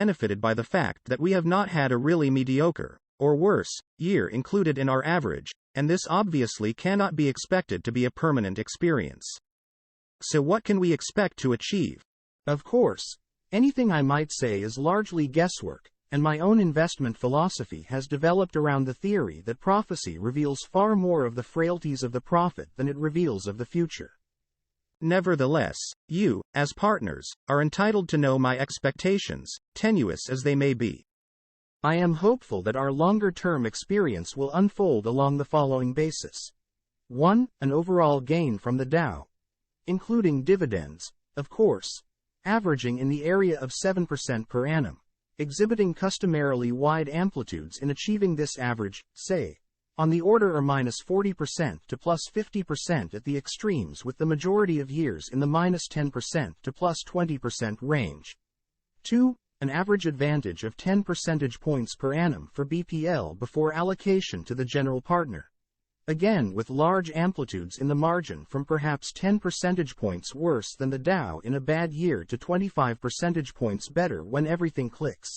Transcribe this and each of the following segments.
benefited by the fact that we have not had a really mediocre, or worse, year included in our average, and this obviously cannot be expected to be a permanent experience. So what can we expect to achieve? Of course, anything I might say is largely guesswork, and my own investment philosophy has developed around the theory that prophecy reveals far more of the frailties of the prophet than it reveals of the future. Nevertheless, you, as partners, are entitled to know my expectations, tenuous as they may be. I am hopeful that our longer-term experience will unfold along the following basis. 1. An overall gain from the Dow, including dividends, of course, averaging in the area of 7% per annum, exhibiting customarily wide amplitudes in achieving this average, say, on the order or minus 40% to plus 50% at the extremes, with the majority of years in the minus 10% to plus 20% range. 2. An average advantage of 10 percentage points per annum for BPL before allocation to the general partner. Again, with large amplitudes in the margin from perhaps 10 percentage points worse than the Dow in a bad year to 25 percentage points better when everything clicks.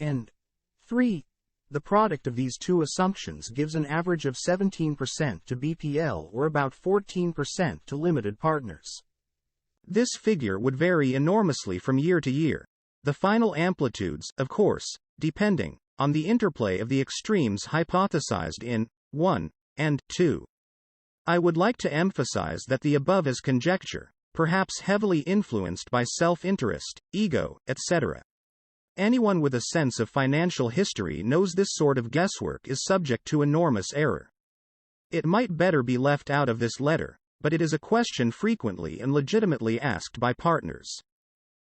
And 3. The product of these two assumptions gives an average of 17% to BPL or about 14% to limited partners. This figure would vary enormously from year to year. The final amplitudes, of course, depending on the interplay of the extremes hypothesized in 1 and 2. I would like to emphasize that the above is conjecture, perhaps heavily influenced by self-interest, ego, etc. Anyone with a sense of financial history knows this sort of guesswork is subject to enormous error. It might better be left out of this letter, but it is a question frequently and legitimately asked by partners.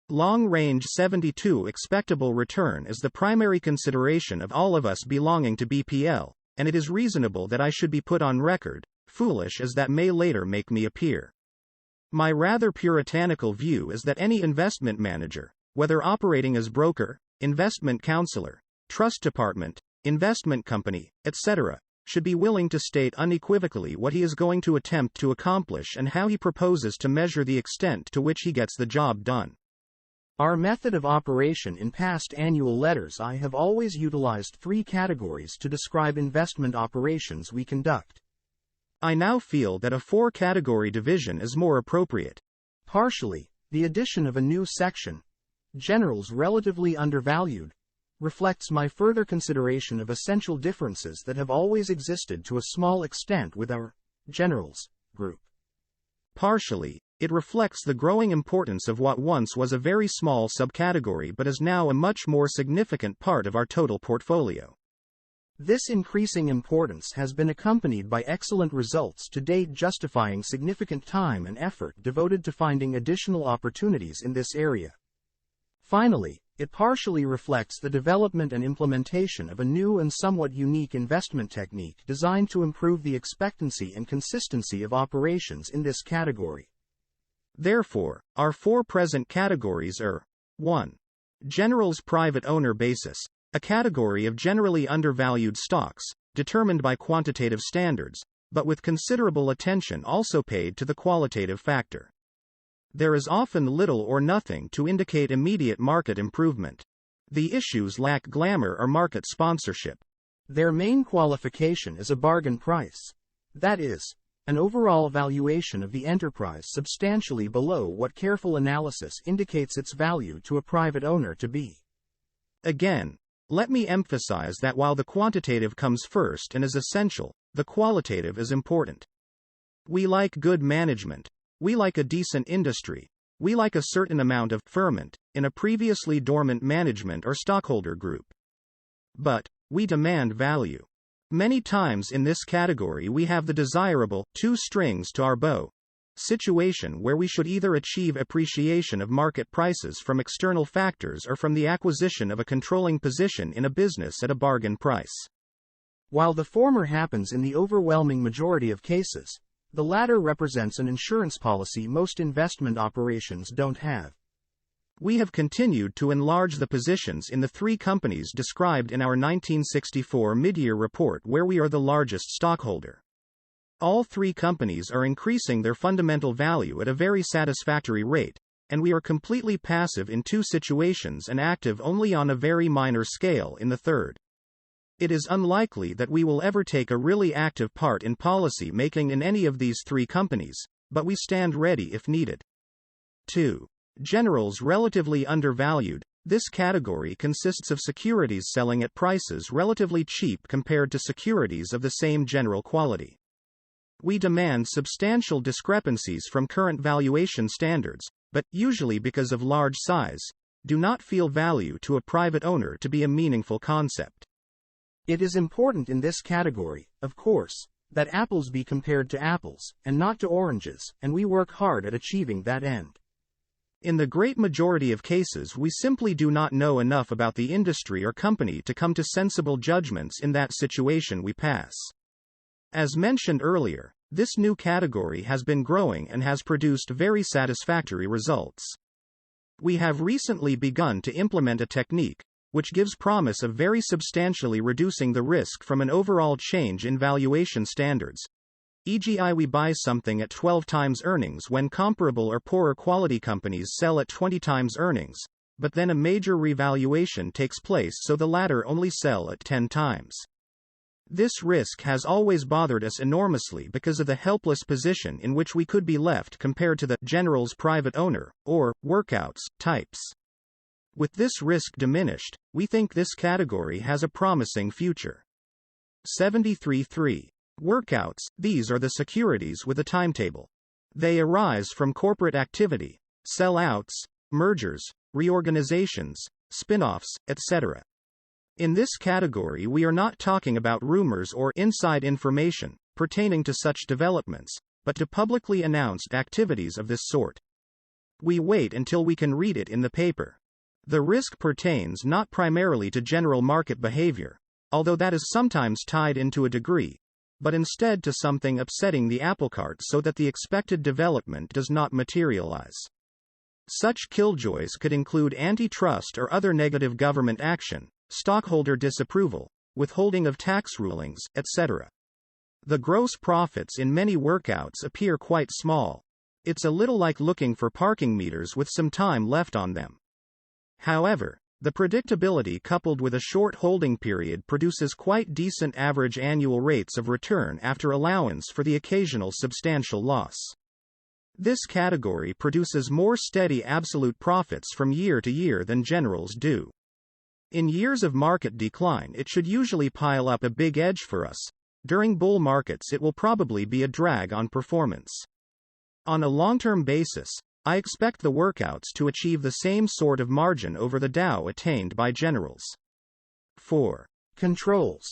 Long-range 72 expectable return is the primary consideration of all of us belonging to BPL, and it is reasonable that I should be put on record, foolish as that may later make me appear. My rather puritanical view is that any investment manager, whether operating as broker, investment counselor, trust department, investment company, etc., should be willing to state unequivocally what he is going to attempt to accomplish and how he proposes to measure the extent to which he gets the job done. Our method of operation in past annual letters. I have always utilized 3 categories to describe investment operations we conduct. I now feel that a 4-category division is more appropriate. Partially, the addition of a new section, Generals Relatively Undervalued, reflects my further consideration of essential differences that have always existed to a small extent with our Generals group. Partially, it reflects the growing importance of what once was a very small subcategory but is now a much more significant part of our total portfolio. This increasing importance has been accompanied by excellent results to date, justifying significant time and effort devoted to finding additional opportunities in this area. Finally, it partially reflects the development and implementation of a new and somewhat unique investment technique designed to improve the expectancy and consistency of operations in this category. Therefore, our 4 present categories are: 1. General's Private Owner Basis, a category of generally undervalued stocks, determined by quantitative standards, but with considerable attention also paid to the qualitative factor. There is often little or nothing to indicate immediate market improvement. The issues lack glamour or market sponsorship. Their main qualification is a bargain price. That is, an overall valuation of the enterprise substantially below what careful analysis indicates its value to a private owner to be. Again, let me emphasize that while the quantitative comes first and is essential, the qualitative is important. We like good management. We like a decent industry. We like a certain amount of ferment in a previously dormant management or stockholder group. But we demand value. Many times in this category we have the desirable 2 strings to our bow situation where we should either achieve appreciation of market prices from external factors or from the acquisition of a controlling position in a business at a bargain price. While the former happens in the overwhelming majority of cases, the latter represents an insurance policy most investment operations don't have. We have continued to enlarge the positions in the 3 companies described in our 1964 mid-year report where we are the largest stockholder. All 3 companies are increasing their fundamental value at a very satisfactory rate, and we are completely passive in 2 situations and active only on a very minor scale in the third. It is unlikely that we will ever take a really active part in policy making in any of these 3 companies, but we stand ready if needed. 2. Generals relatively undervalued. This category consists of securities selling at prices relatively cheap compared to securities of the same general quality. We demand substantial discrepancies from current valuation standards, but, usually because of large size, do not feel value to a private owner to be a meaningful concept. It is important in this category, of course, that apples be compared to apples, and not to oranges, and we work hard at achieving that end. In the great majority of cases, we simply do not know enough about the industry or company to come to sensible judgments in that situation we pass. As mentioned earlier, this new category has been growing and has produced very satisfactory results. We have recently begun to implement a technique, which gives promise of very substantially reducing the risk from an overall change in valuation standards. E.g., we buy something at 12 times earnings when comparable or poorer quality companies sell at 20 times earnings, but then a major revaluation takes place so the latter only sell at 10 times. This risk has always bothered us enormously because of the helpless position in which we could be left compared to the general's private owner, or workouts, types. With this risk diminished, we think this category has a promising future. 73.3. Workouts. These are the securities with a timetable. They arise from corporate activity, sellouts, mergers, reorganizations, spin-offs, etc. In this category, we are not talking about rumors or inside information pertaining to such developments, but to publicly announced activities of this sort. We wait until we can read it in the paper. The risk pertains not primarily to general market behavior, although that is sometimes tied into a degree, but instead to something upsetting the applecart so that the expected development does not materialize. Such killjoys could include antitrust or other negative government action, stockholder disapproval, withholding of tax rulings, etc. The gross profits in many workouts appear quite small. It's a little like looking for parking meters with some time left on them. However, the predictability coupled with a short holding period produces quite decent average annual rates of return after allowance for the occasional substantial loss. This category produces more steady absolute profits from year to year than generals do. In years of market decline, it should usually pile up a big edge for us. During bull markets, it will probably be a drag on performance. On a long-term basis, I expect the workouts to achieve the same sort of margin over the Dow attained by generals. 4. Controls.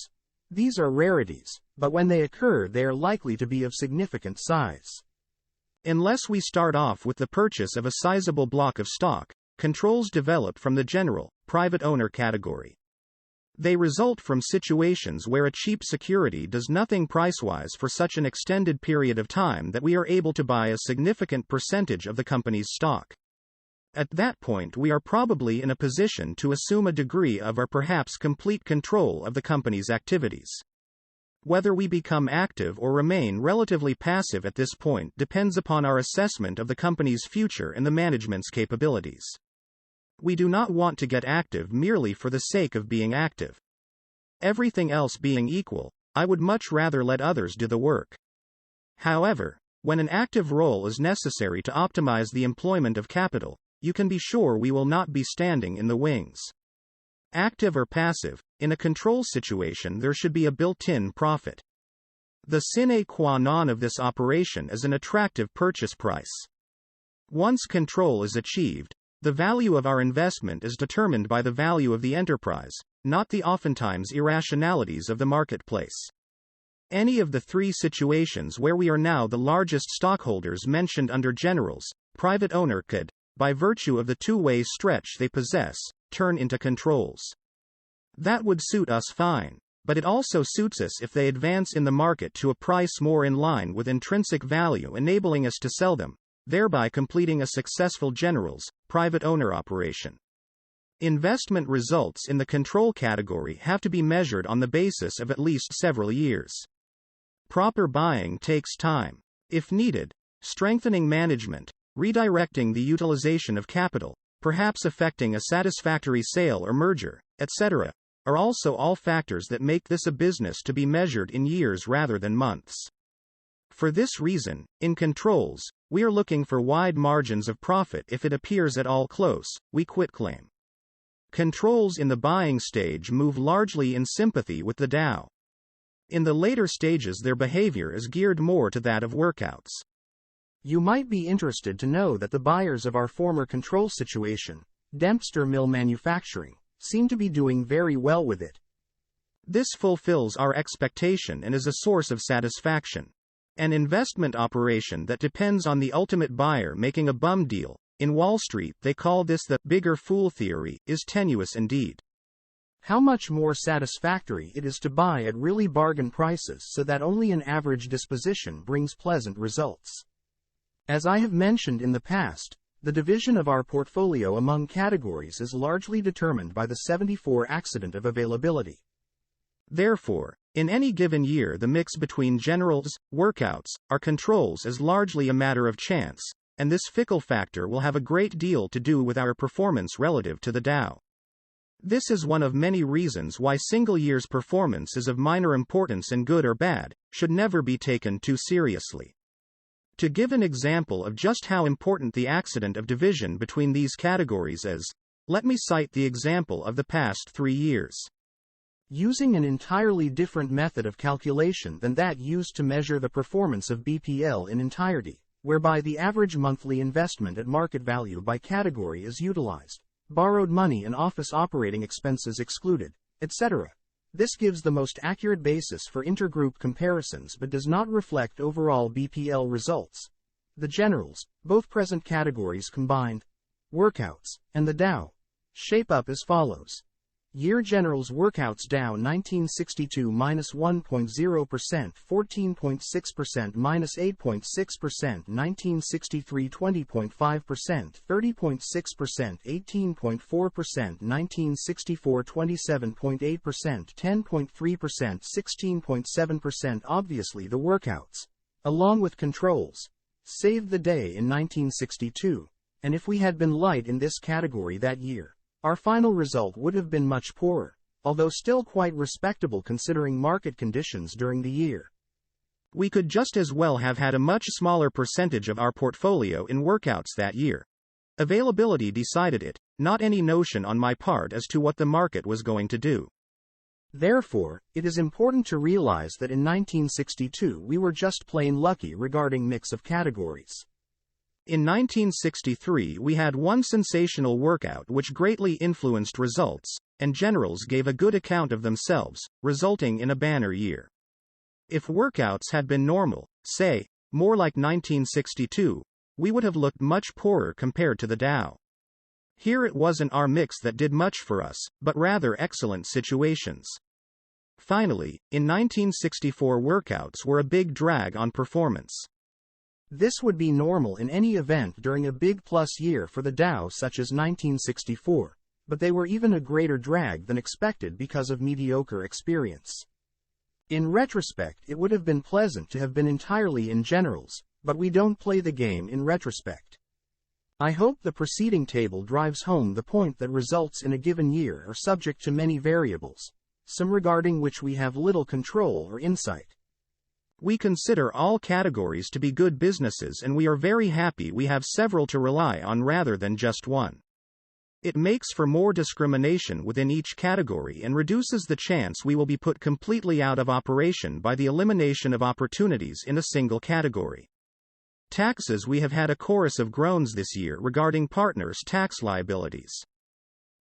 These are rarities, but when they occur, they are likely to be of significant size. Unless we start off with the purchase of a sizable block of stock, controls develop from the general, private owner category. They result from situations where a cheap security does nothing price-wise for such an extended period of time that we are able to buy a significant percentage of the company's stock. At that point, we are probably in a position to assume a degree of or perhaps complete control of the company's activities. Whether we become active or remain relatively passive at this point depends upon our assessment of the company's future and the management's capabilities. We do not want to get active merely for the sake of being active. Everything else being equal, I would much rather let others do the work. However, when an active role is necessary to optimize the employment of capital, you can be sure we will not be standing in the wings. Active or passive, in a control situation there should be a built-in profit. The sine qua non of this operation is an attractive purchase price. Once control is achieved, the value of our investment is determined by the value of the enterprise, not the oftentimes irrationalities of the marketplace. Any of the 3 situations where we are now the largest stockholders mentioned under generals, private owner could, by virtue of the two-way stretch they possess, turn into controls. That would suit us fine, but it also suits us if they advance in the market to a price more in line with intrinsic value, enabling us to sell them, thereby completing a successful general's, private owner operation. Investment results in the control category have to be measured on the basis of at least several years. Proper buying takes time. If needed, strengthening management, redirecting the utilization of capital, perhaps affecting a satisfactory sale or merger, etc., are also all factors that make this a business to be measured in years rather than months. For this reason, in controls, we are looking for wide margins of profit. If it appears at all close, we quitclaim. Controls in the buying stage move largely in sympathy with the Dow. In the later stages, their behavior is geared more to that of workouts. You might be interested to know that the buyers of our former control situation, Dempster Mill Manufacturing, seem to be doing very well with it. This fulfills our expectation and is a source of satisfaction. An investment operation that depends on the ultimate buyer making a bum deal, in Wall Street they call this the bigger fool theory, is tenuous indeed. How much more satisfactory it is to buy at really bargain prices so that only an average disposition brings pleasant results. As I have mentioned in the past, the division of our portfolio among categories is largely determined by the 74 accident of availability. Therefore, in any given year the mix between generals, workouts, or controls is largely a matter of chance, and this fickle factor will have a great deal to do with our performance relative to the Dow. This is one of many reasons why single year's performance is of minor importance and good or bad, should never be taken too seriously. To give an example of just how important the accident of division between these categories is, let me cite the example of the past 3 years. Using an entirely different method of calculation than that used to measure the performance of BPL in entirety, whereby the average monthly investment at market value by category is utilized, borrowed money and office operating expenses excluded, etc. This gives the most accurate basis for intergroup comparisons but does not reflect overall BPL results. The generals, both present categories combined, workouts, and the Dow, shape up as follows. Year generals workouts Dow 1962 minus 1.0%, 14.6% minus 8.6%, 1963 20.5%, 30.6%, 18.4%, 1964 27.8%, 10.3%, 16.7%. Obviously the workouts, along with controls, saved the day in 1962, and if we had been light in this category that year, our final result would have been much poorer, although still quite respectable considering market conditions during the year. We could just as well have had a much smaller percentage of our portfolio in workouts that year. Availability decided it, not any notion on my part as to what the market was going to do. Therefore, it is important to realize that in 1962 we were just plain lucky regarding mix of categories. In 1963 we had one sensational workout which greatly influenced results, and generals gave a good account of themselves, resulting in a banner year. If workouts had been normal, say, more like 1962, we would have looked much poorer compared to the Dow. Here it wasn't our mix that did much for us, but rather excellent situations. Finally, in 1964 workouts were a big drag on performance. This would be normal in any event during a big plus year for the Dow such as 1964, but they were even a greater drag than expected because of mediocre experience. In retrospect, it would have been pleasant to have been entirely in generals, but we don't play the game in retrospect. I hope the preceding table drives home the point that results in a given year are subject to many variables, some regarding which we have little control or insight. We consider all categories to be good businesses and we are very happy we have several to rely on rather than just one. It makes for more discrimination within each category and reduces the chance we will be put completely out of operation by the elimination of opportunities in a single category. Taxes. We have had a chorus of groans this year regarding partners' tax liabilities.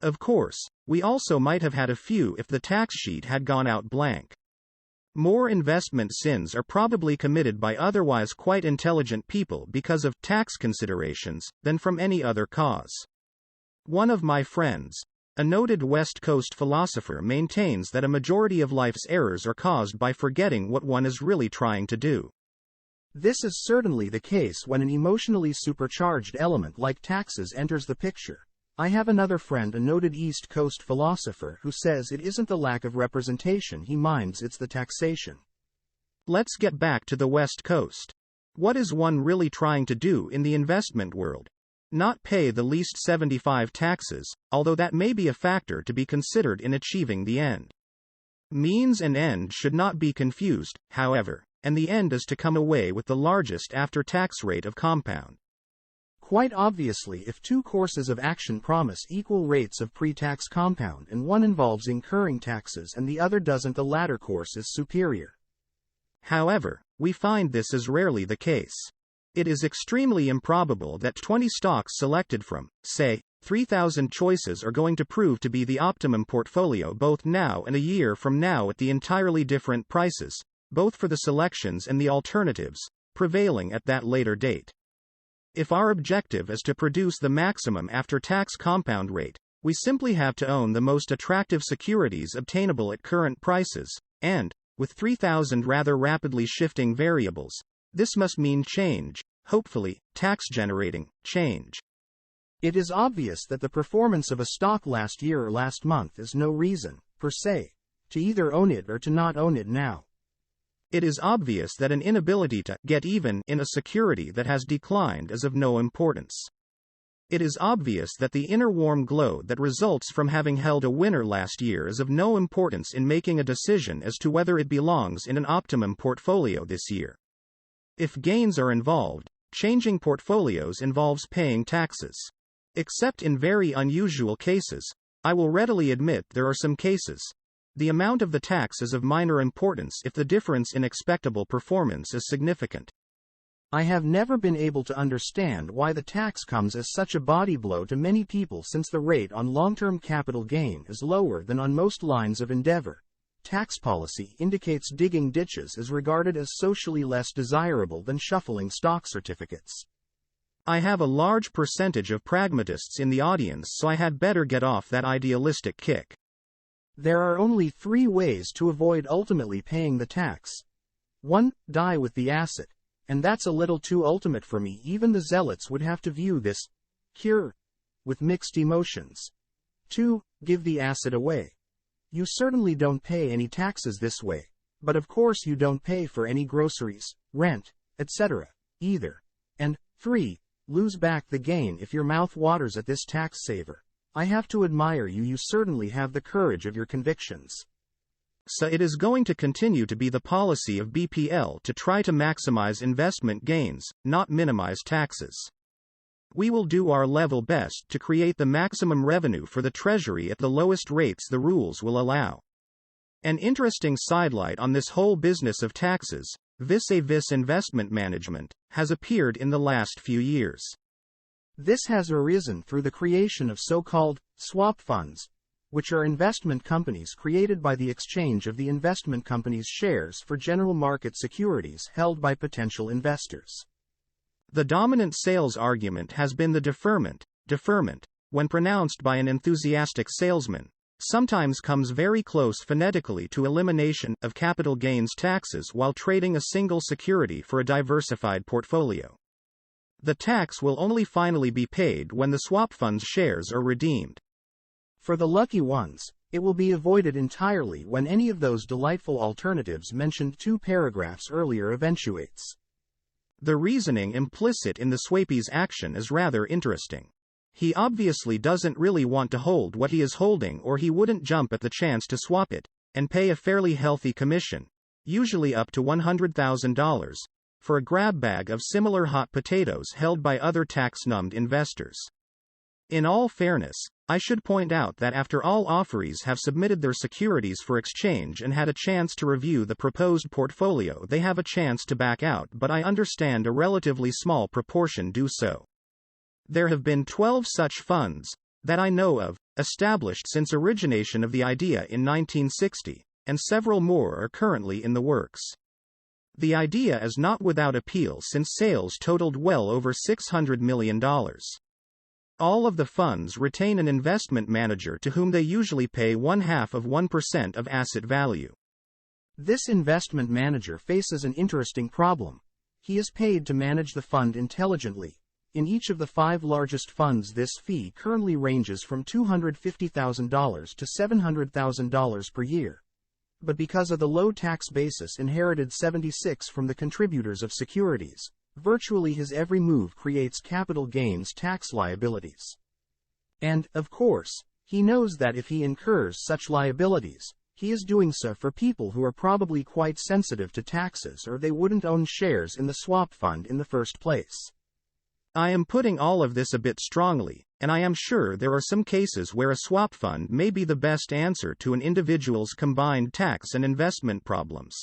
Of course, we also might have had a few if the tax sheet had gone out blank. More investment sins are probably committed by otherwise quite intelligent people because of tax considerations than from any other cause. One of my friends, a noted West Coast philosopher, maintains that a majority of life's errors are caused by forgetting what one is really trying to do. This is certainly the case when an emotionally supercharged element like taxes enters the picture. I have another friend, a noted East Coast philosopher, who says it isn't the lack of representation he minds, it's the taxation. Let's get back to the West Coast. What is one really trying to do in the investment world? Not pay the least 75 taxes, although that may be a factor to be considered in achieving the end. Means and end should not be confused, however, and the end is to come away with the largest after-tax rate of compound. Quite obviously, if two courses of action promise equal rates of pre-tax compound and one involves incurring taxes and the other doesn't, the latter course is superior. However, we find this is rarely the case. It is extremely improbable that 20 stocks selected from, say, 3,000 choices are going to prove to be the optimum portfolio both now and a year from now at the entirely different prices, both for the selections and the alternatives, prevailing at that later date. If our objective is to produce the maximum after-tax compound rate, we simply have to own the most attractive securities obtainable at current prices, and, with 3,000 rather rapidly shifting variables, this must mean change, hopefully, tax-generating change. It is obvious that the performance of a stock last year or last month is no reason, per se, to either own it or to not own it now. It is obvious that an inability to get even in a security that has declined is of no importance. It is obvious that the inner warm glow that results from having held a winner last year is of no importance in making a decision as to whether it belongs in an optimum portfolio this year. If gains are involved, changing portfolios involves paying taxes. Except in very unusual cases, I will readily admit there are some cases. The amount of the tax is of minor importance if the difference in expectable performance is significant. I have never been able to understand why the tax comes as such a body blow to many people, since the rate on long-term capital gain is lower than on most lines of endeavor. Tax policy indicates digging ditches is regarded as socially less desirable than shuffling stock certificates. I have a large percentage of pragmatists in the audience, so I had better get off that idealistic kick. There are only 3 ways to avoid ultimately paying the tax. 1. Die with the asset. And that's a little too ultimate for me. Even the zealots would have to view this cure with mixed emotions. 2. Give the asset away. You certainly don't pay any taxes this way, but of course you don't pay for any groceries, rent, etc. either. And 3. Lose back the gain if your mouth waters at this tax saver. I have to admire you. You certainly have the courage of your convictions. So it is going to continue to be the policy of BPL to try to maximize investment gains, not minimize taxes. We will do our level best to create the maximum revenue for the Treasury at the lowest rates the rules will allow. An interesting sidelight on this whole business of taxes, vis-a-vis investment management, has appeared in the last few years. This has arisen through the creation of so-called swap funds, which are investment companies created by the exchange of the investment company's shares for general market securities held by potential investors. The dominant sales argument has been the deferment, when pronounced by an enthusiastic salesman, sometimes comes very close phonetically to elimination of capital gains taxes while trading a single security for a diversified portfolio. The tax will only finally be paid when the swap fund's shares are redeemed. For the lucky ones, it will be avoided entirely when any of those delightful alternatives mentioned 2 paragraphs earlier eventuates. The reasoning implicit in the swapie's action is rather interesting. He obviously doesn't really want to hold what he is holding, or he wouldn't jump at the chance to swap it, and pay a fairly healthy commission, usually up to $100,000, for a grab bag of similar hot potatoes held by other tax-numbed investors. In all fairness, I should point out that after all offerees have submitted their securities for exchange and had a chance to review the proposed portfolio, they have a chance to back out, but I understand a relatively small proportion do so. There have been 12 such funds, that I know of, established since origination of the idea in 1960, and several more are currently in the works. The idea is not without appeal since sales totaled well over $600 million. All of the funds retain an investment manager to whom they usually pay 0.5% of asset value. This investment manager faces an interesting problem. He is paid to manage the fund intelligently. In each of the 5 largest funds, this fee currently ranges from $250,000 to $700,000 per year. But because of the low tax basis inherited 76 from the contributors of securities, Virtually his every move creates capital gains tax liabilities. And, of course, he knows that if he incurs such liabilities, he is doing so for people who are probably quite sensitive to taxes or they wouldn't own shares in the swap fund in the first place. I am putting all of this a bit strongly, and I am sure there are some cases where a swap fund may be the best answer to an individual's combined tax and investment problems.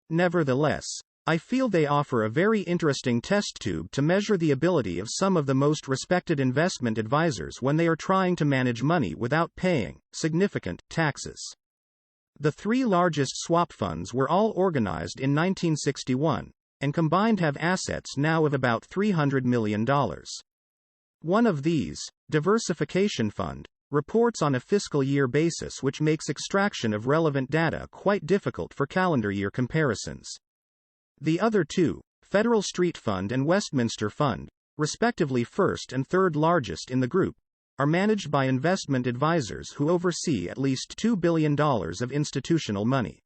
Nevertheless, I feel they offer a very interesting test tube to measure the ability of some of the most respected investment advisors when they are trying to manage money without paying significant taxes. The three largest swap funds were all organized in 1961, and combined have assets now of about $300 million. One of these, Diversification Fund, reports on a fiscal year basis, which makes extraction of relevant data quite difficult for calendar year comparisons. The other two, Federal Street Fund and Westminster Fund, respectively first and third largest in the group, are managed by investment advisors who oversee at least $2 billion of institutional money.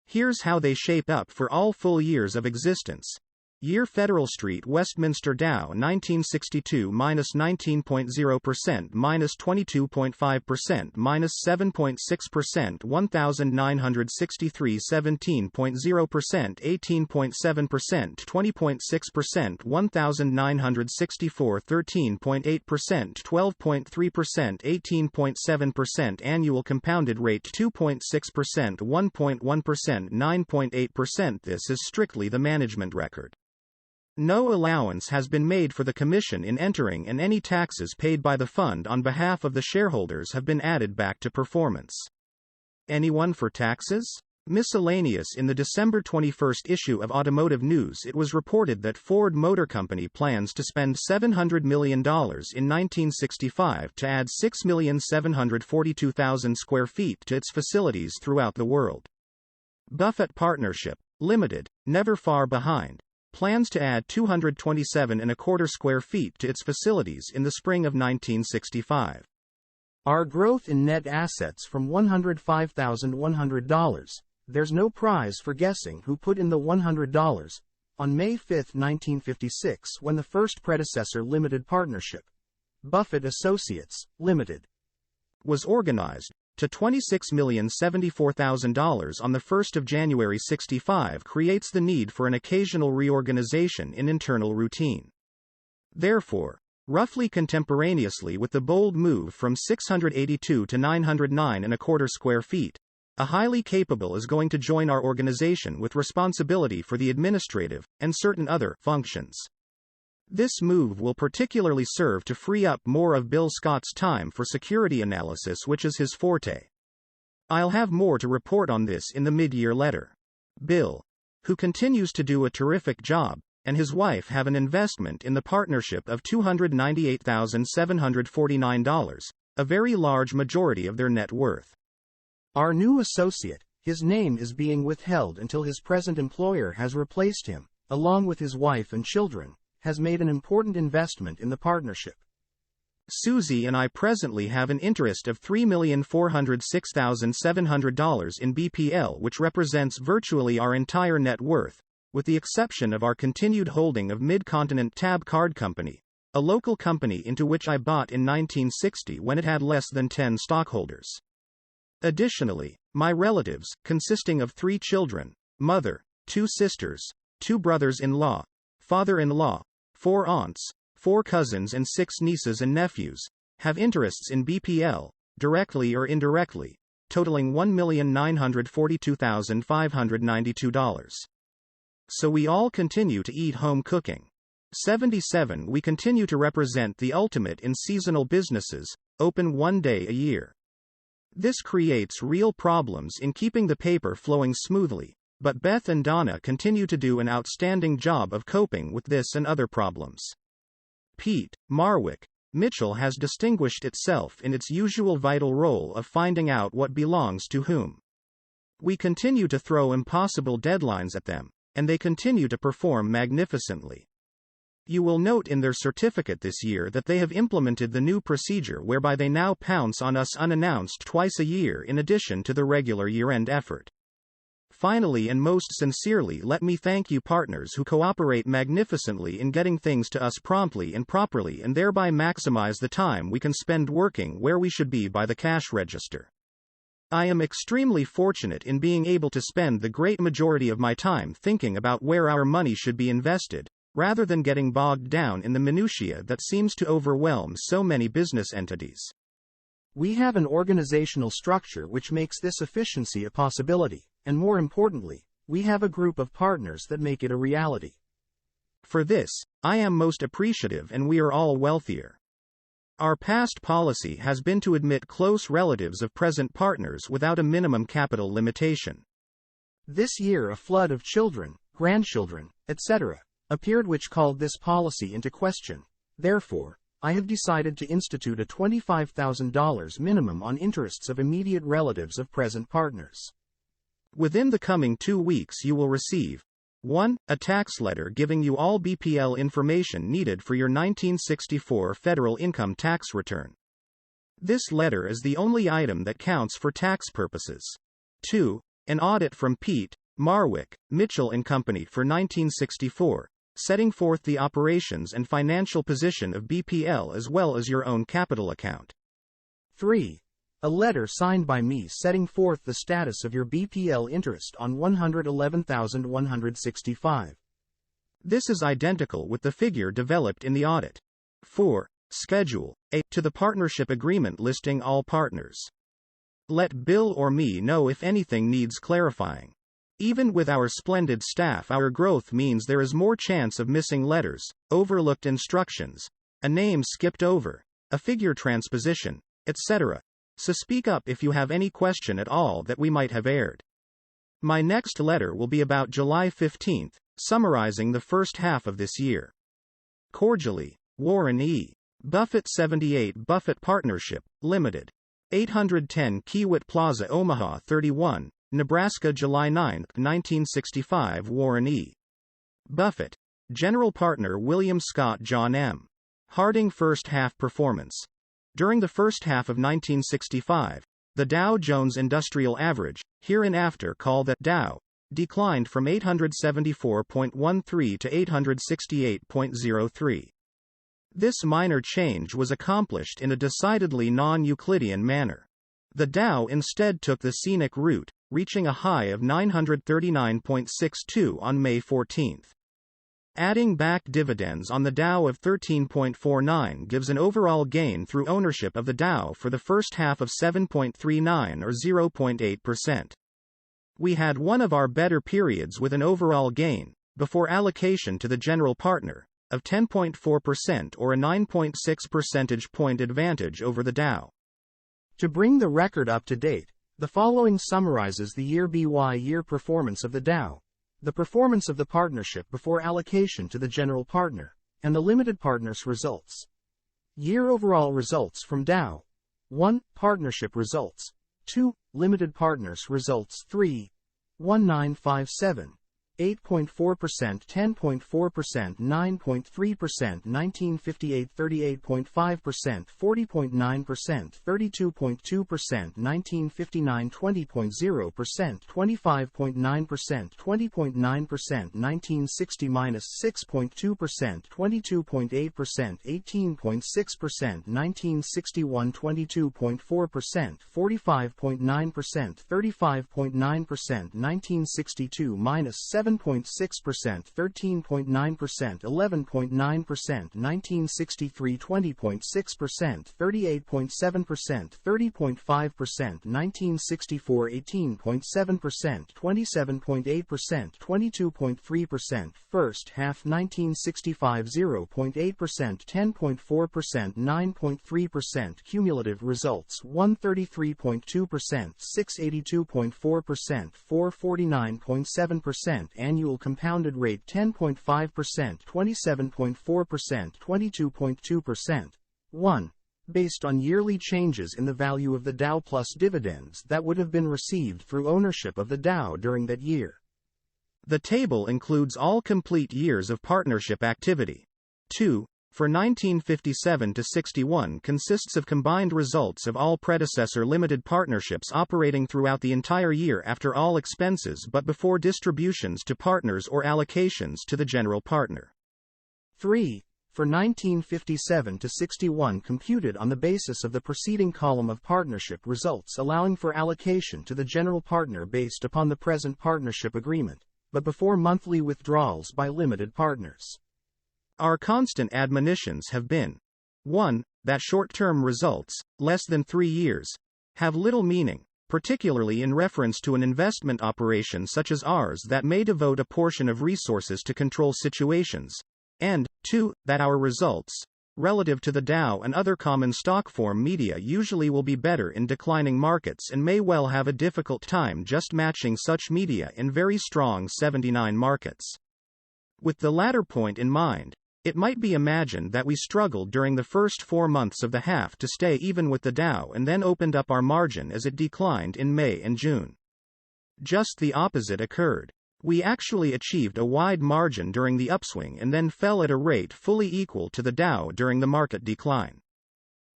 Here's how they shape up for all full years of existence. Year Federal Street Westminster Dow 1962 minus 19.0% minus 22.5% minus 7.6% 1963 17.0% 18.7% 20.6% 1964 13.8% 12.3% 18.7% annual compounded rate 2.6% 1.1% 9.8%. This is strictly the management record. No allowance has been made for the commission in entering, and any taxes paid by the fund on behalf of the shareholders have been added back to performance. Anyone for taxes? Miscellaneous. In the December 21 issue of Automotive News, it was reported that Ford Motor Company plans to spend $700 million in 1965 to add 6,742,000 square feet to its facilities throughout the world. Buffett Partnership Limited, never far behind, plans to add 227.25 square feet to its facilities in the spring of 1965. Our growth in net assets from $105,100. There's no prize for guessing who put in the $100 on May 5, 1956, when the first predecessor limited partnership, Buffett Associates, Limited, was organized to $26,074,000 on the 1st of January 65 creates the need for an occasional reorganization in internal routine. Therefore, roughly contemporaneously with the bold move from 682 to 909.25 square feet, a highly capable is going to join our organization with responsibility for the administrative and certain other functions. This move will particularly serve to free up more of Bill Scott's time for security analysis, which is his forte. I'll have more to report on this in the mid-year letter. Bill, who continues to do a terrific job, and his wife have an investment in the partnership of $298,749, a very large majority of their net worth. Our new associate, his name is being withheld until his present employer has replaced him, along with his wife and children, has made an important investment in the partnership. Susie and I presently have an interest of $3,406,700 in BPL, which represents virtually our entire net worth, with the exception of our continued holding of Mid-Continent Tab Card Company, a local company into which I bought in 1960 when it had less than 10 stockholders. Additionally, my relatives, consisting of 3 children, mother, 2 sisters, 2 brothers-in-law, father-in-law, 4 aunts, 4 cousins and 6 nieces and nephews, have interests in BPL, directly or indirectly, totaling $1,942,592. So we all continue to eat home cooking. 77. We continue to represent the ultimate in seasonal businesses, open 1 day a year. This creates real problems in keeping the paper flowing smoothly, but Beth and Donna continue to do an outstanding job of coping with this and other problems. Pete, Marwick, Mitchell has distinguished itself in its usual vital role of finding out what belongs to whom. We continue to throw impossible deadlines at them, and they continue to perform magnificently. You will note in their certificate this year that they have implemented the new procedure whereby they now pounce on us unannounced twice a year in addition to the regular year-end effort. Finally and most sincerely, let me thank you partners who cooperate magnificently in getting things to us promptly and properly and thereby maximize the time we can spend working where we should be by the cash register. I am extremely fortunate in being able to spend the great majority of my time thinking about where our money should be invested, rather than getting bogged down in the minutiae that seems to overwhelm so many business entities. We have an organizational structure which makes this efficiency a possibility, and more importantly, we have a group of partners that make it a reality. For this, I am most appreciative, and we are all wealthier. Our past policy has been to admit close relatives of present partners without a minimum capital limitation. This year a flood of children, grandchildren, etc., appeared which called this policy into question. Therefore, I have decided to institute a $25,000 minimum on interests of immediate relatives of present partners. Within the coming 2 weeks you will receive 1. A tax letter giving you all BPL information needed for your 1964 federal income tax return. This letter is the only item that counts for tax purposes. 2. An audit from Pete, Marwick, Mitchell & Company for 1964, setting forth the operations and financial position of BPL as well as your own capital account. 3. A letter signed by me setting forth the status of your BPL interest on $111,165. This is identical with the figure developed in the audit. 4. Schedule A to the partnership agreement listing all partners. Let Bill or me know if anything needs clarifying. Even with our splendid staff, our growth means there is more chance of missing letters, overlooked instructions, a name skipped over, a figure transposition, etc. So speak up if you have any question at all that we might have aired. My next letter will be about July 15th, summarizing the first half of this year. Cordially, Warren E. Buffett 78 Buffett Partnership, Limited. 810 Kiewit Plaza, Omaha 31, Nebraska, July 9, 1965. Warren E. Buffett. General Partner William Scott John M. Harding. First half performance. During the first half of 1965, the Dow Jones Industrial Average, hereinafter called the Dow, declined from 874.13 to 868.03. This minor change was accomplished in a decidedly non-Euclidean manner. The Dow instead took the scenic route, reaching a high of 939.62 on May 14. Adding back dividends on the Dow of 13.49 gives an overall gain through ownership of the Dow for the first half of 7.39 or 0.8%. We had one of our better periods with an overall gain, before allocation to the general partner, of 10.4% or a 9.6 percentage point advantage over the Dow. To bring the record up to date, the following summarizes the year-by-year performance of the Dow, the performance of the partnership before allocation to the general partner, and the limited partner's results. Year overall results from Dow. 1. Partnership results. 2. Limited partners results. 3. 1957. 8.4%, 10.4%, 9.3%, 1958, 38.5%, 40.9%, 32.2%, 1959, 20.0%, 25.9%, 20.9%, 1960 -6.2%, 22.8%, 18.6%, 1961, 22.4%, 45.9%, 35.9%, 1962 -7.6%, 13.9%, 11.9%, 1963 20.6%, 38.7%, 30.5%, 1964 18.7%, 27.8%, 22.3%, first half 1965 0.8%, 10.4%, 9.3%, cumulative results 133.2%, 682.4%, 449.7%, annual compounded rate 10.5%, 27.4%, 22.2%. 1. Based on yearly changes in the value of the Dow plus dividends that would have been received through ownership of the Dow during that year. The table includes all complete years of partnership activity. 2. for 1957 to 61 consists of combined results of all predecessor limited partnerships operating throughout the entire year after all expenses but before distributions to partners or allocations to the general partner. 3. For 1957 to 61 computed on the basis of the preceding column of partnership results allowing for allocation to the general partner based upon the present partnership agreement, but before monthly withdrawals by limited partners. Our constant admonitions have been 1. That short-term results, less than 3 years, have little meaning, particularly in reference to an investment operation such as ours that may devote a portion of resources to control situations, and 2. That our results, relative to the Dow and other common stock form media usually will be better in declining markets and may well have a difficult time just matching such media in very strong 79 markets. With the latter point in mind, it might be imagined that we struggled during the first 4 months of the half to stay even with the Dow and then opened up our margin as it declined in May and June. Just the opposite occurred. We actually achieved a wide margin during the upswing and then fell at a rate fully equal to the Dow during the market decline.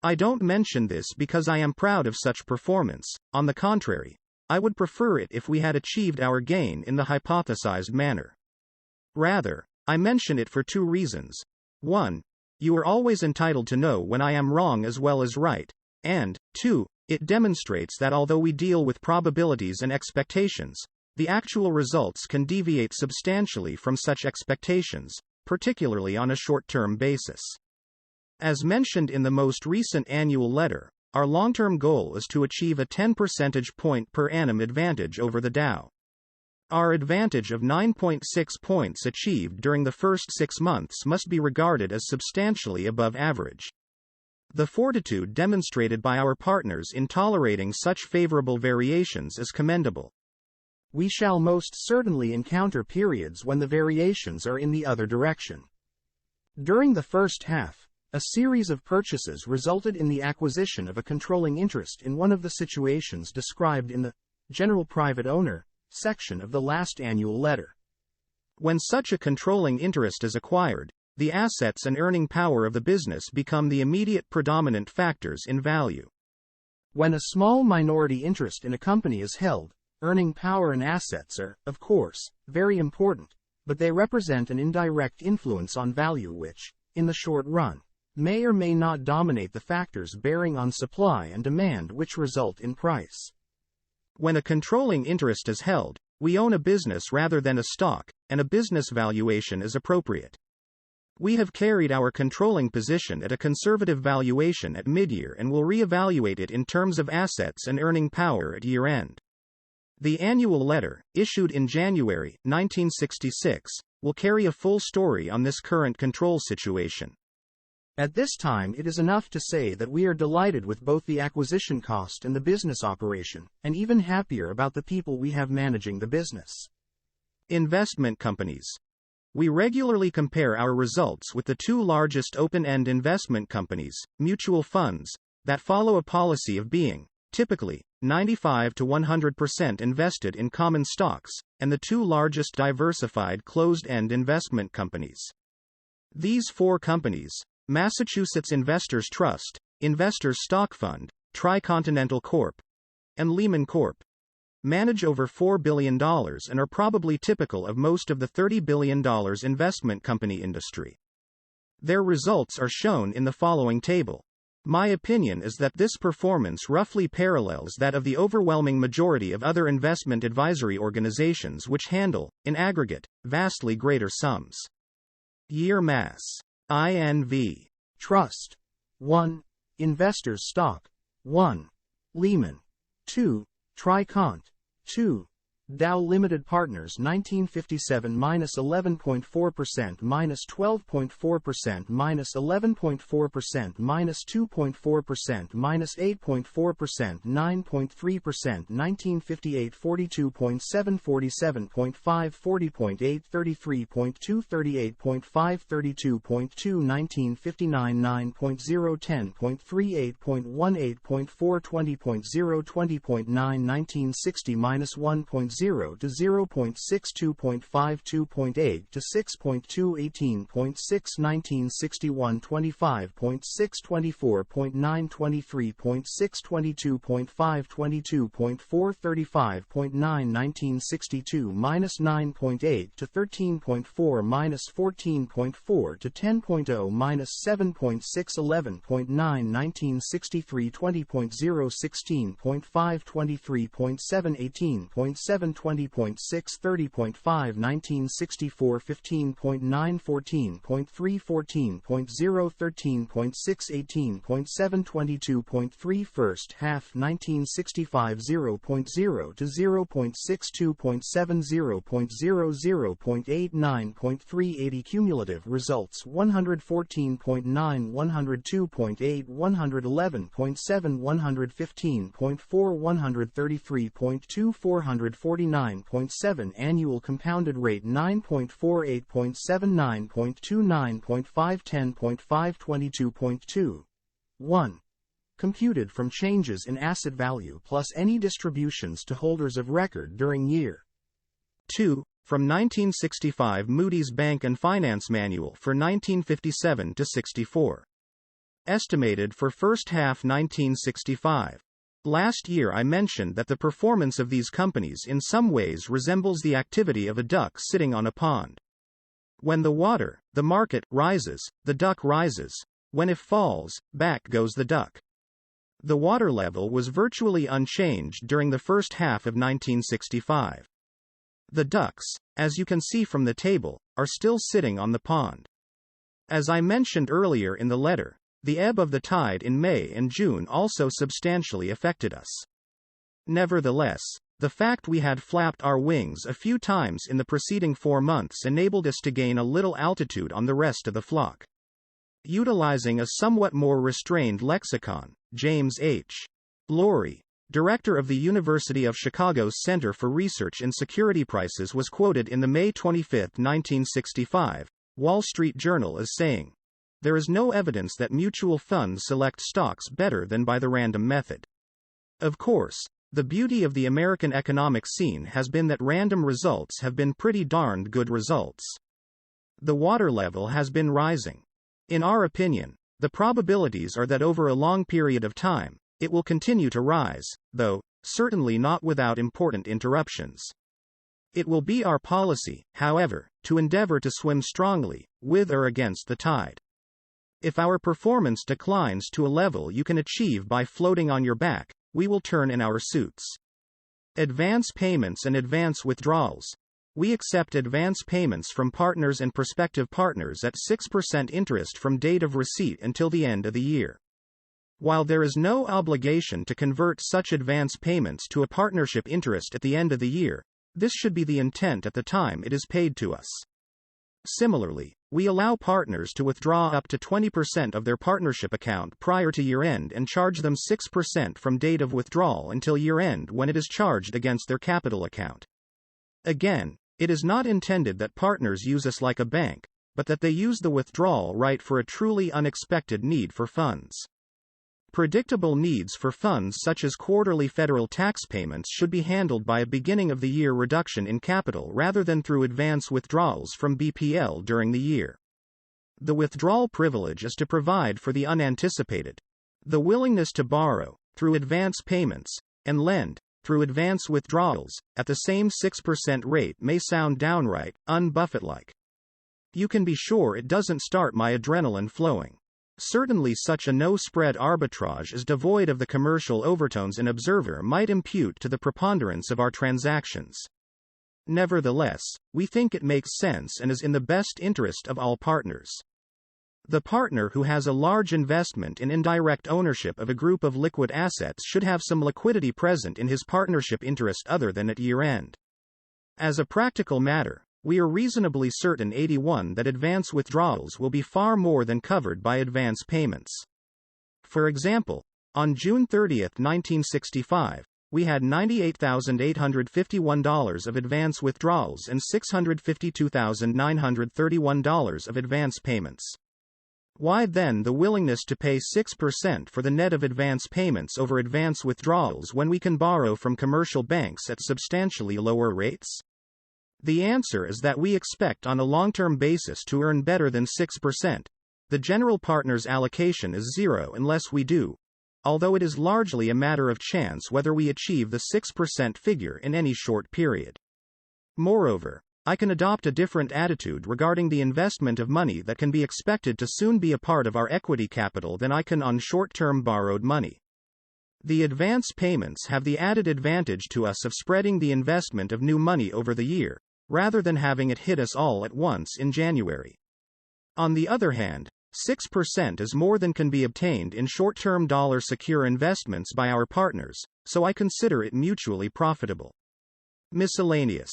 I don't mention this because I am proud of such performance, on the contrary, I would prefer it if we had achieved our gain in the hypothesized manner. Rather, I mention it for 2 reasons. 1. You are always entitled to know when I am wrong as well as right, and 2. It demonstrates that although we deal with probabilities and expectations, the actual results can deviate substantially from such expectations, particularly on a short-term basis. As mentioned in the most recent annual letter, our long-term goal is to achieve a 10 percentage point per annum advantage over the Dow. Our advantage of 9.6 points achieved during the first 6 months must be regarded as substantially above average. The fortitude demonstrated by our partners in tolerating such favorable variations is commendable. We shall most certainly encounter periods when the variations are in the other direction. During the first half, a series of purchases resulted in the acquisition of a controlling interest in one of the situations described in the General Private Owner section of the last annual letter. When such a controlling interest is acquired, the assets and earning power of the business become the immediate predominant factors in value. When a small minority interest in a company is held, earning power and assets are, of course, very important, but they represent an indirect influence on value which, in the short run, may or may not dominate the factors bearing on supply and demand which result in price. When a controlling interest is held, we own a business rather than a stock, and a business valuation is appropriate. We have carried our controlling position at a conservative valuation at mid-year and will re-evaluate it in terms of assets and earning power at year-end. The annual letter, issued in January 1966, will carry a full story on this current control situation. At this time it is enough to say that we are delighted with both the acquisition cost and the business operation, and even happier about the people we have managing the business. Investment companies. We regularly compare our results with the 2 largest open-end investment companies, mutual funds, that follow a policy of being, typically, 95 to 100% invested in common stocks, and the 2 largest diversified closed-end investment companies. These 4 companies, Massachusetts Investors Trust, Investors Stock Fund, Tricontinental Corp., and Lehman Corp., manage over $4 billion and are probably typical of most of the $30 billion investment company industry. Their results are shown in the following table. My opinion is that this performance roughly parallels that of the overwhelming majority of other investment advisory organizations which handle, in aggregate, vastly greater sums. Year Mass. INV. Trust. 1. Investors Stock. 1. Lehman. 2. Tricont. 2. Dow Limited Partners 1957 -11.4% -12.4% -11.4% -2.4% -8.4% 9.3% 1958 42.7 47.5 40.8 33.2 38.5 32.2 1959 9.0 10.3 8.1 8.4 20.0 20.9 1960 -1.0 0 to 0.62.52.8 to 6.2 18.6 1961 25.6 24.9 23.6 22.5 22.4 35.9 1962 minus 9.8 to 13.4 minus 14.4 to 10.0 minus 7.6 11.9 1963 20.0 16.5 23.7 18.7 20.6 30.5 1964 15.9 14.3 14.0 13.6 18.7 22.3 first half 1965 0.0 to 0.62.7 0.00.8 9.380 cumulative results 114.9 102.8 111.7 115.4 133.2 449.7 annual compounded rate 9.48.7 9.29.5 10.5 22.2 1. Computed from changes in asset value plus any distributions to holders of record during year 2. From 1965 Moody's Bank and Finance Manual for 1957 to 64. Estimated for first half 1965. Last year I mentioned that the performance of these companies in some ways resembles the activity of a duck sitting on a pond. When the water, the market, rises, the duck rises. When it falls, back goes the duck. The water level was virtually unchanged during the first half of 1965. The ducks, as you can see from the table, are still sitting on the pond. As I mentioned earlier in the letter, the ebb of the tide in May and June also substantially affected us. Nevertheless, the fact we had flapped our wings a few times in the preceding 4 months enabled us to gain a little altitude on the rest of the flock. Utilizing a somewhat more restrained lexicon, James H. Lowry, director of the University of Chicago's Center for Research in Security Prices, was quoted in the May 25, 1965, Wall Street Journal as saying, "There is no evidence that mutual funds select stocks better than by the random method. Of course, the beauty of the American economic scene has been that random results have been pretty darned good results. The water level has been rising. In our opinion, the probabilities are that over a long period of time, it will continue to rise, though, certainly not without important interruptions. It will be our policy, however, to endeavor to swim strongly, with or against the tide. If our performance declines to a level you can achieve by floating on your back, we will turn in our suits. Advance payments and advance withdrawals. We accept advance payments from partners and prospective partners at 6% interest from date of receipt until the end of the year. While there is no obligation to convert such advance payments to a partnership interest at the end of the year, this should be the intent at the time it is paid to us. Similarly, we allow partners to withdraw up to 20% of their partnership account prior to year-end and charge them 6% from date of withdrawal until year-end when it is charged against their capital account. Again, it is not intended that partners use us like a bank, but that they use the withdrawal right for a truly unexpected need for funds. Predictable needs for funds such as quarterly federal tax payments should be handled by a beginning-of-the-year reduction in capital rather than through advance withdrawals from BPL during the year. The withdrawal privilege is to provide for the unanticipated. The willingness to borrow, through advance payments, and lend, through advance withdrawals, at the same 6% rate may sound downright un-Buffett-like. You can be sure it doesn't start my adrenaline flowing. Certainly such a no-spread arbitrage is devoid of the commercial overtones an observer might impute to the preponderance of our transactions. Nevertheless, we think it makes sense and is in the best interest of all partners. The partner who has a large investment in indirect ownership of a group of liquid assets should have some liquidity present in his partnership interest other than at year-end. As a practical matter, we are reasonably certain 81 that advance withdrawals will be far more than covered by advance payments. For example, on June 30, 1965, we had $98,851 of advance withdrawals and $652,931 of advance payments. Why then the willingness to pay 6% for the net of advance payments over advance withdrawals when we can borrow from commercial banks at substantially lower rates? The answer is that we expect on a long-term basis to earn better than 6%. The general partner's allocation is 0 unless we do, although it is largely a matter of chance whether we achieve the 6% figure in any short period. Moreover, I can adopt a different attitude regarding the investment of money that can be expected to soon be a part of our equity capital than I can on short-term borrowed money. The advance payments have the added advantage to us of spreading the investment of new money over the year, rather than having it hit us all at once in January. On the other hand, 6% is more than can be obtained in short-term dollar-secure investments by our partners, so I consider it mutually profitable. Miscellaneous.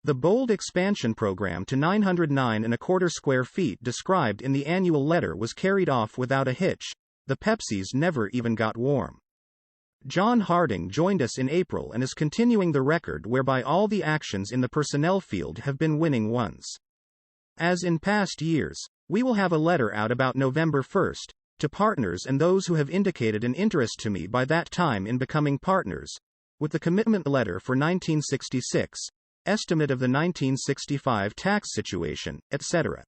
The bold expansion program to 909¼ square feet described in the annual letter was carried off without a hitch. The Pepsis never even got warm. John Harding joined us in April and is continuing the record whereby all the actions in the personnel field have been winning ones. As in past years, we will have a letter out about November 1st, to partners and those who have indicated an interest to me by that time in becoming partners, with the commitment letter for 1966, estimate of the 1965 tax situation, etc.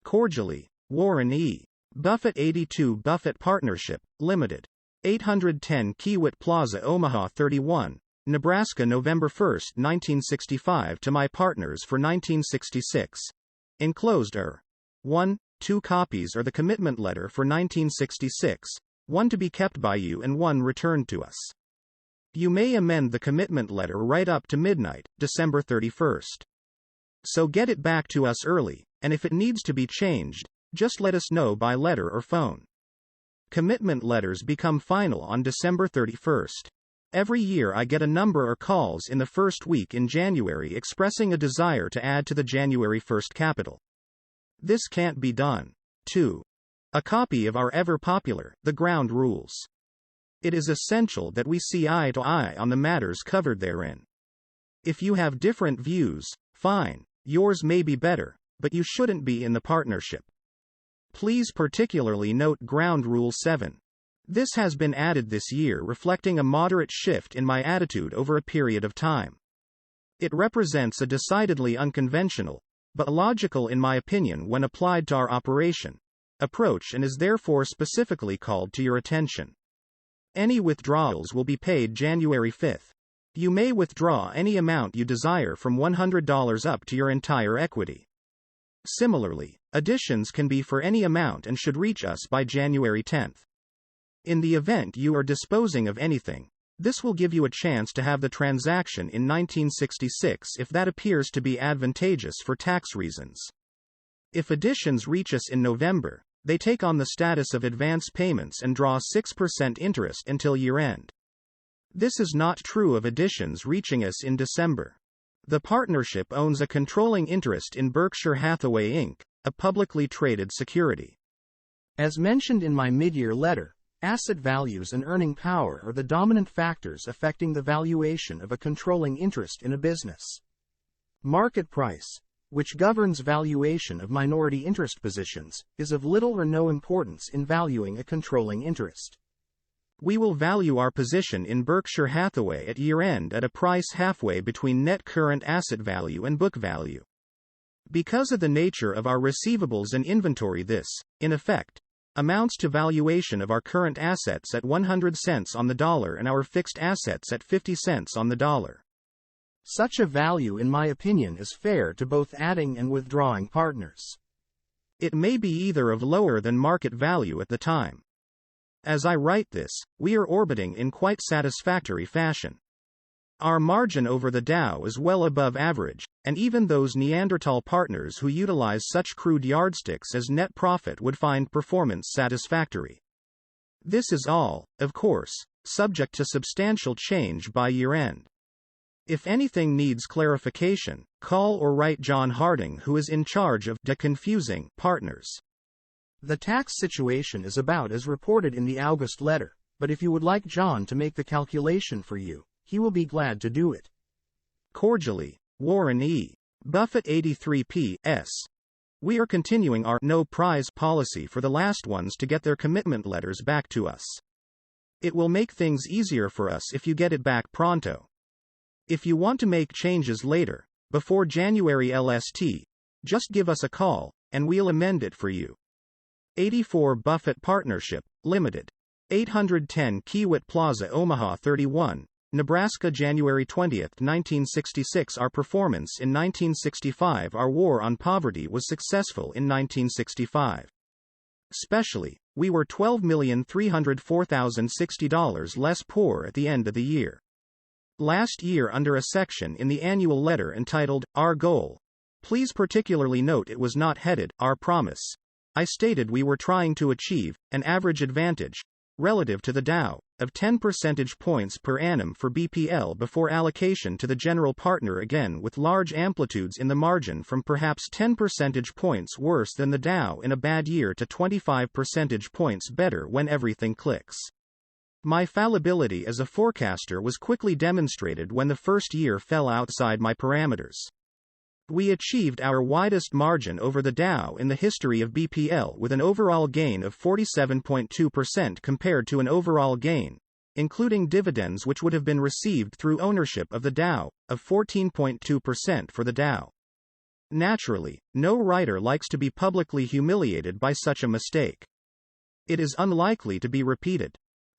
Cordially, Warren E. Buffett 82 Buffett Partnership, Limited. 810 Kiewit Plaza Omaha 31, Nebraska November 1, 1965 to my partners for 1966. Enclosed are 1. 2 copies are the commitment letter for 1966, 1 to be kept by you and 1 returned to us. You may amend the commitment letter right up to midnight, December 31st. So get it back to us early, and if it needs to be changed, just let us know by letter or phone. Commitment letters become final on December 31st. Every year I get a number of calls in the first week in January expressing a desire to add to the January 1st capital. This can't be done. 2. A copy of our ever-popular, The Ground Rules. It is essential that we see eye to eye on the matters covered therein. If you have different views, fine, yours may be better, but you shouldn't be in the partnership. Please particularly note Ground Rule 7. This has been added this year, reflecting a moderate shift in my attitude over a period of time. It represents a decidedly unconventional, but logical in my opinion when applied to our operation, approach and is therefore specifically called to your attention. Any withdrawals will be paid January 5th. You may withdraw any amount you desire from $100 up to your entire equity. Similarly, additions can be for any amount and should reach us by January 10th. In the event you are disposing of anything, this will give you a chance to have the transaction in 1966 if that appears to be advantageous for tax reasons. If additions reach us in November, they take on the status of advance payments and draw 6% interest until year-end. This is not true of additions reaching us in December. The partnership owns a controlling interest in Berkshire Hathaway Inc., a publicly traded security. As mentioned in my mid-year letter, asset values and earning power are the dominant factors affecting the valuation of a controlling interest in a business. Market price, which governs valuation of minority interest positions, is of little or no importance in valuing a controlling interest. We will value our position in Berkshire Hathaway at year-end at a price halfway between net current asset value and book value. Because of the nature of our receivables and inventory, this, in effect, amounts to valuation of our current assets at 100 cents on the dollar and our fixed assets at 50 cents on the dollar. Such a value, in my opinion, is fair to both adding and withdrawing partners. It may be either of lower than market value at the time. As I write this, we are orbiting in quite satisfactory fashion. Our margin over the Dow is well above average, and even those Neanderthal partners who utilize such crude yardsticks as net profit would find performance satisfactory. This is all, of course, subject to substantial change by year-end. If anything needs clarification, call or write John Harding, who is in charge of deconfusing partners. The tax situation is about as reported in the August letter, but if you would like John to make the calculation for you, he will be glad to do it. Cordially, Warren E. Buffett 83 P.S. We are continuing our no prize policy for the last ones to get their commitment letters back to us. It will make things easier for us if you get it back pronto. If you want to make changes later, before January LST, just give us a call, and we'll amend it for you. 84 Buffett Partnership, Limited. 810 Kiewit Plaza, Omaha 31, Nebraska, January 20, 1966. Our performance in 1965. Our war on poverty was successful in 1965. Especially, we were $12,304,060 less poor at the end of the year. Last year, under a section in the annual letter entitled, Our Goal, please particularly note it was not headed, Our Promise, I stated we were trying to achieve an average advantage, relative to the Dow, of 10 percentage points per annum for BPL before allocation to the general partner, again with large amplitudes in the margin from perhaps 10 percentage points worse than the Dow in a bad year to 25 percentage points better when everything clicks. My fallibility as a forecaster was quickly demonstrated when the first year fell outside my parameters. We achieved our widest margin over the Dow in the history of BPL with an overall gain of 47.2% compared to an overall gain, including dividends which would have been received through ownership of the Dow, of 14.2% for the Dow. Naturally, no writer likes to be publicly humiliated by such a mistake. It is unlikely to be repeated.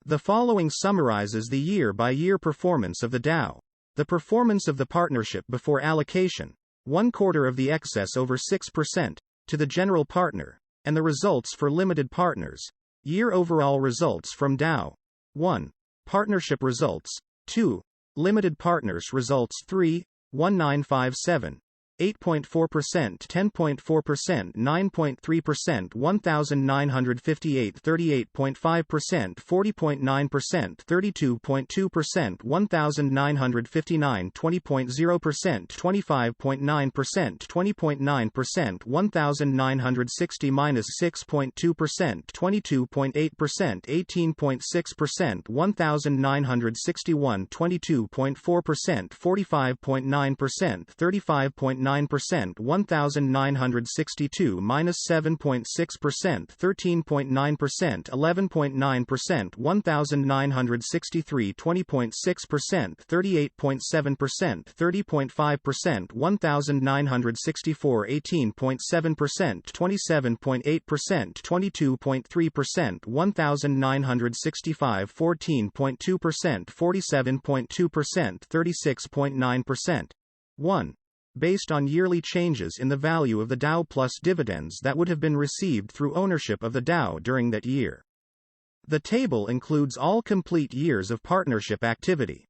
The following summarizes the year-by-year performance of the Dow, the performance of the partnership before allocation, 1/4 of the excess over 6%, to the general partner, and the results for limited partners. Year overall results from Dow. 1. Partnership results. 2. Limited partners results. 3. 1957. 8.4%, 10.4%, 9.3%, 1958, 38.5%, 40.9%, 32.2%, 1959, 20.0%, 25.9%, 20.9%, 1960 -6.2%, 22.8%, 18.6%, 1961, 22.4%, 45.9%, 35.9%, 1962 -7.6%, 13.9%, 11.9%, 1963 20.6%, 38.7%, 30.5%, 1964 18.7%, 27.8%, 22.3%, 1965 14.2%, 47.2%, 36.9%. 1. Based on yearly changes in the value of the Dow plus dividends that would have been received through ownership of the Dow during that year. The table includes all complete years of partnership activity.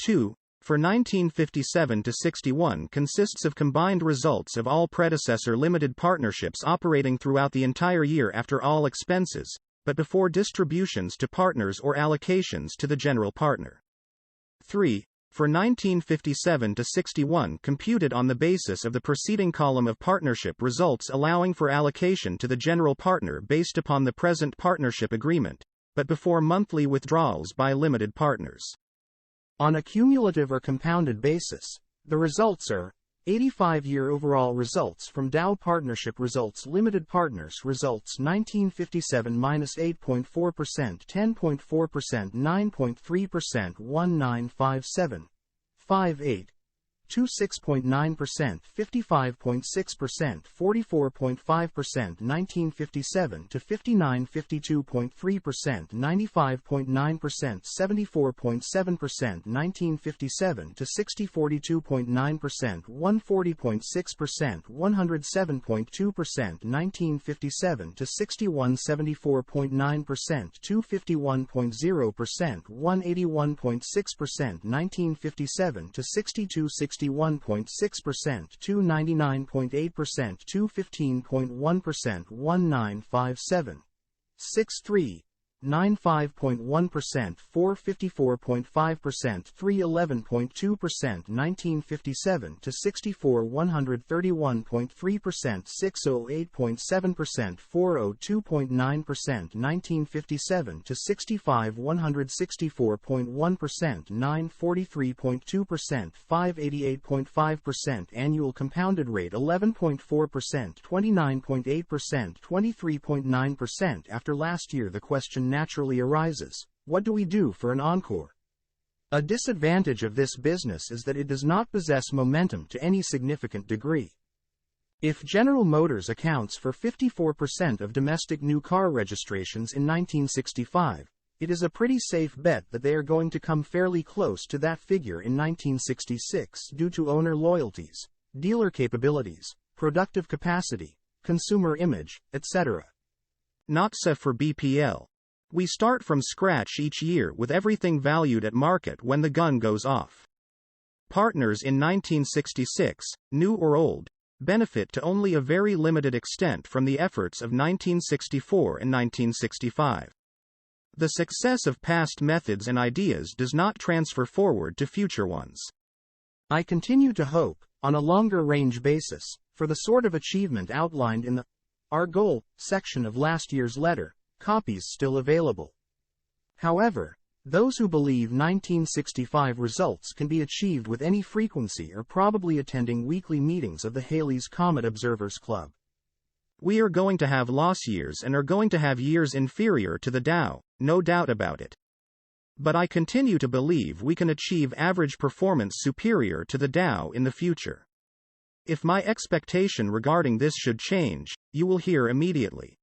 2. For 1957 to 61 consists of combined results of all predecessor limited partnerships operating throughout the entire year after all expenses, but before distributions to partners or allocations to the general partner. 3. For 1957 to 61 computed on the basis of the preceding column of partnership results allowing for allocation to the general partner based upon the present partnership agreement, but before monthly withdrawals by limited partners. On a cumulative or compounded basis, the results are 85-year overall results from Dow Partnership results Limited Partners results 1957 -8.4%, 10.4%, 9.3%, 1957, 5.8, 26.9%, 55.6%, 44.5%, 1957 to 59, 52.3%, 95.9%, 74.7%, 1957 to 60, 42.9%, 140.6%, 107.2%, 1957 to 61, 74.9%, 251.0%, 181.6%, 1957 to 62, 61.6%, 299.8%, 215.1%, 1957. 6.3. 95.1%, 454.5%, 311.2%, 1957 to 64, 131.3%, 608.7%, 402.9%, 1957 to 65, 164.1%, 943.2%, 588.5%, annual compounded rate 11.4%, 29.8%, 23.9%. After last year, the question naturally arises, what do we do for an encore? A disadvantage of this business is that it does not possess momentum to any significant degree. If General Motors accounts for 54% of domestic new car registrations in 1965, it is a pretty safe bet that they are going to come fairly close to that figure in 1966 due to owner loyalties, dealer capabilities, productive capacity, consumer image, etc. Not so for BPL. We start from scratch each year with everything valued at market when the gun goes off. Partners in 1966, new or old, benefit to only a very limited extent from the efforts of 1964 and 1965. The success of past methods and ideas does not transfer forward to future ones. I continue to hope, on a longer-range basis, for the sort of achievement outlined in the Our Goal section of last year's letter, copies still available. However, those who believe 1965 results can be achieved with any frequency are probably attending weekly meetings of the Halley's Comet Observers Club. We are going to have loss years and are going to have years inferior to the Dow, no doubt about it. But I continue to believe we can achieve average performance superior to the Dow in the future. If my expectation regarding this should change, you will hear immediately.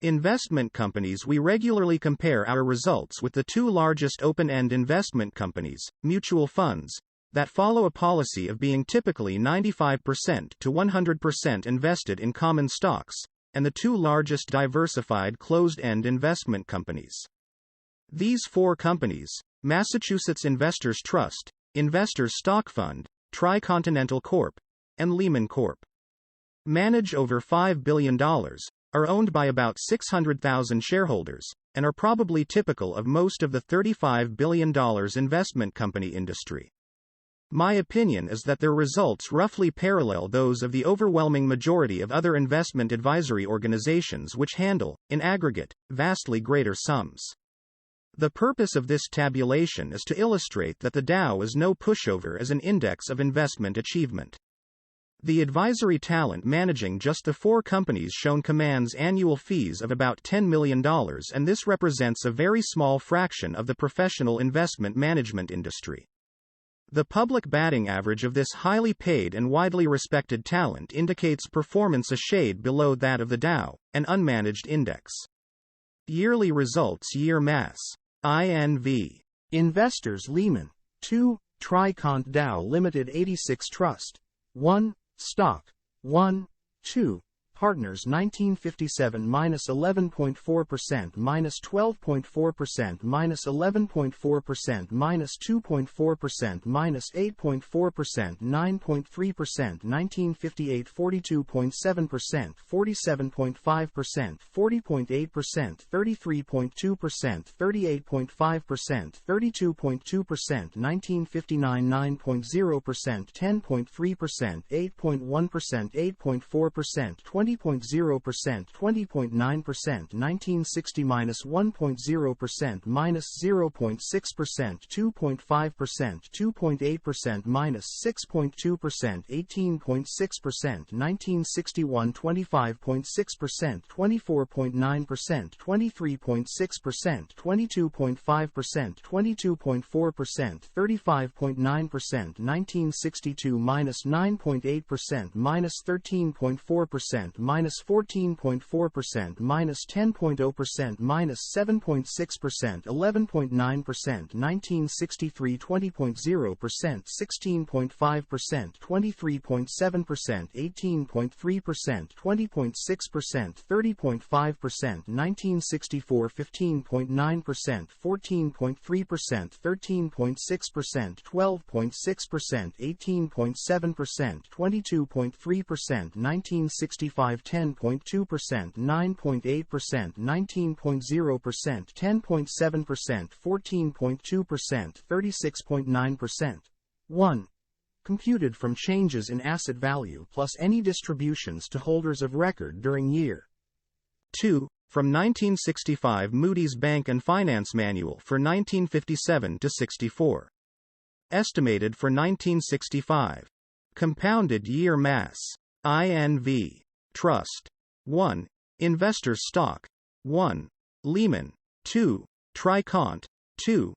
Investment companies. We regularly compare our results with the two largest open-end investment companies, mutual funds, that follow a policy of being typically 95% to 100% invested in common stocks, and the two largest diversified closed-end investment companies. These four companies, Massachusetts Investors Trust, Investors Stock Fund, Tricontinental Corp., and Lehman Corp., manage over $5 billion, are owned by about 600,000 shareholders, and are probably typical of most of the $35 billion investment company industry. My opinion is that their results roughly parallel those of the overwhelming majority of other investment advisory organizations which handle, in aggregate, vastly greater sums. The purpose of this tabulation is to illustrate that the Dow is no pushover as an index of investment achievement. The advisory talent managing just the four companies shown commands annual fees of about $10 million, and this represents a very small fraction of the professional investment management industry. The public batting average of this highly paid and widely respected talent indicates performance a shade below that of the Dow, an unmanaged index. Yearly results. Year Mass. INV. Investors. Lehman. 2. Tricont Dow Limited 86 Trust. 1. Stock. 1. 2. Partners 1957 minus 11.4% minus 12.4% minus 11.4% minus 2.4% minus 8.4% 9.3% 1958 42.7% 47.5% 40.8% 33.2% 38.5% 32.2% 1959 9.0% 10.3% 8.1% 8.4% 20.0%, 20.9%, 1960 minus 1.0%, minus 0.6%, 2.5%, 2.8%, minus 6.2%, 18.6%, 1961 25.6%, 24.9%, 23.6%, 22.5%, 22.4%, 35.9%, 1962 minus 9.8%, minus 13.4%, minus 14.4%, minus 10.0%, minus 7.6%, 11.9%, 1963 20.0%, 16.5%, 23.7%, 18.3%, 20.6%, 30.5%, 1964 15.9%, 14.3%, 13.6%, 12.6%, 18.7%, 22.3%, 1965 5 10.2%, 9.8%, 19.0%, 10.7%, 14.2%, 36.9%. 1. Computed from changes in asset value plus any distributions to holders of record during year. 2. From 1965 Moody's Bank and Finance Manual for 1957 to 64. Estimated for 1965. Compounded year mass. INV. Trust. 1. Investors stock. 1. Lehman. 2. Tricont. 2.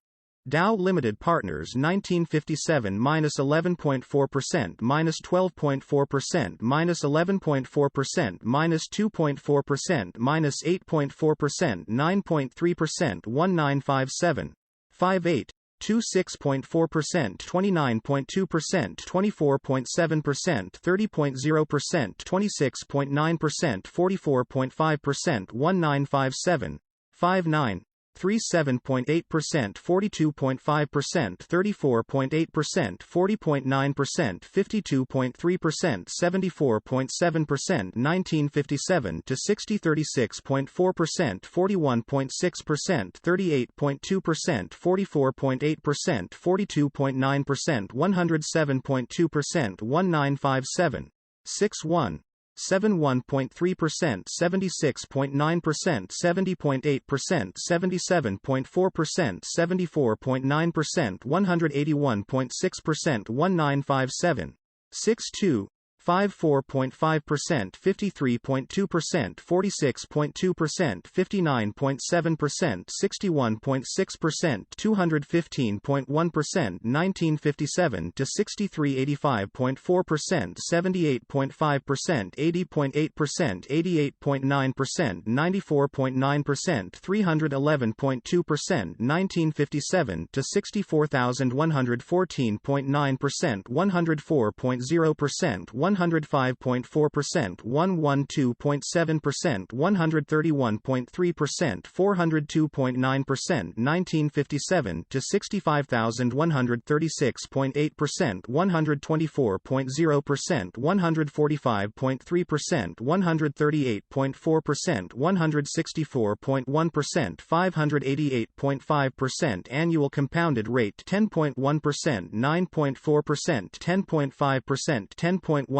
Dow Limited Partners 1957 -11.4%, -12.4%, -11.4%, -2.4%, -8.4%, 9.3%, 1957. 58. 26.4%, 29.2%, 24.7%, 30.0%, 26.9%, 44.5%, 1957. 59. 37.8%, 42.5%, 34.8%, 40.9%, 52.3%, 74.7%, 1957 to 60, 36.4%, 41.6%, 38.2%, 44.8%, 42.9%, 107.2%, 1957. 61. 71.3%, 76.9%, 70.8%, 77.4%, 74.9%, 181.6%, 1957. 62. 54.5%, 53.2%, 46.2%, 59.7%, 61.6%, 215.1%, 1957 to 63, 85.4%, 78.5%, 80.8%, 88.9%, 94.9%, 311.2%, 1957 to 64,114.9%, 104.0%, 105.4%, 112.7%, 131.3%, 402.9%, 1957 to 65,136.8%, 124.0%, 145.3%, 138.4%, 164.1%, 588.5%, annual compounded rate 10.1%, 9.4%, 10.5%,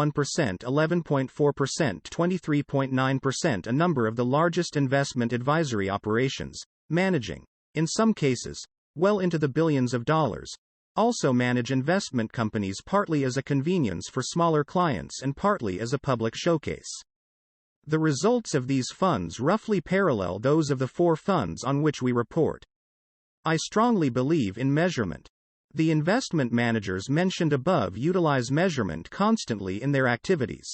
10.1%, 11.4%, 23.9%. A number of the largest investment advisory operations, managing, in some cases, well into the billions of dollars, also manage investment companies partly as a convenience for smaller clients and partly as a public showcase. The results of these funds roughly parallel those of the four funds on which we report. I strongly believe in measurement. The investment managers mentioned above utilize measurement constantly in their activities.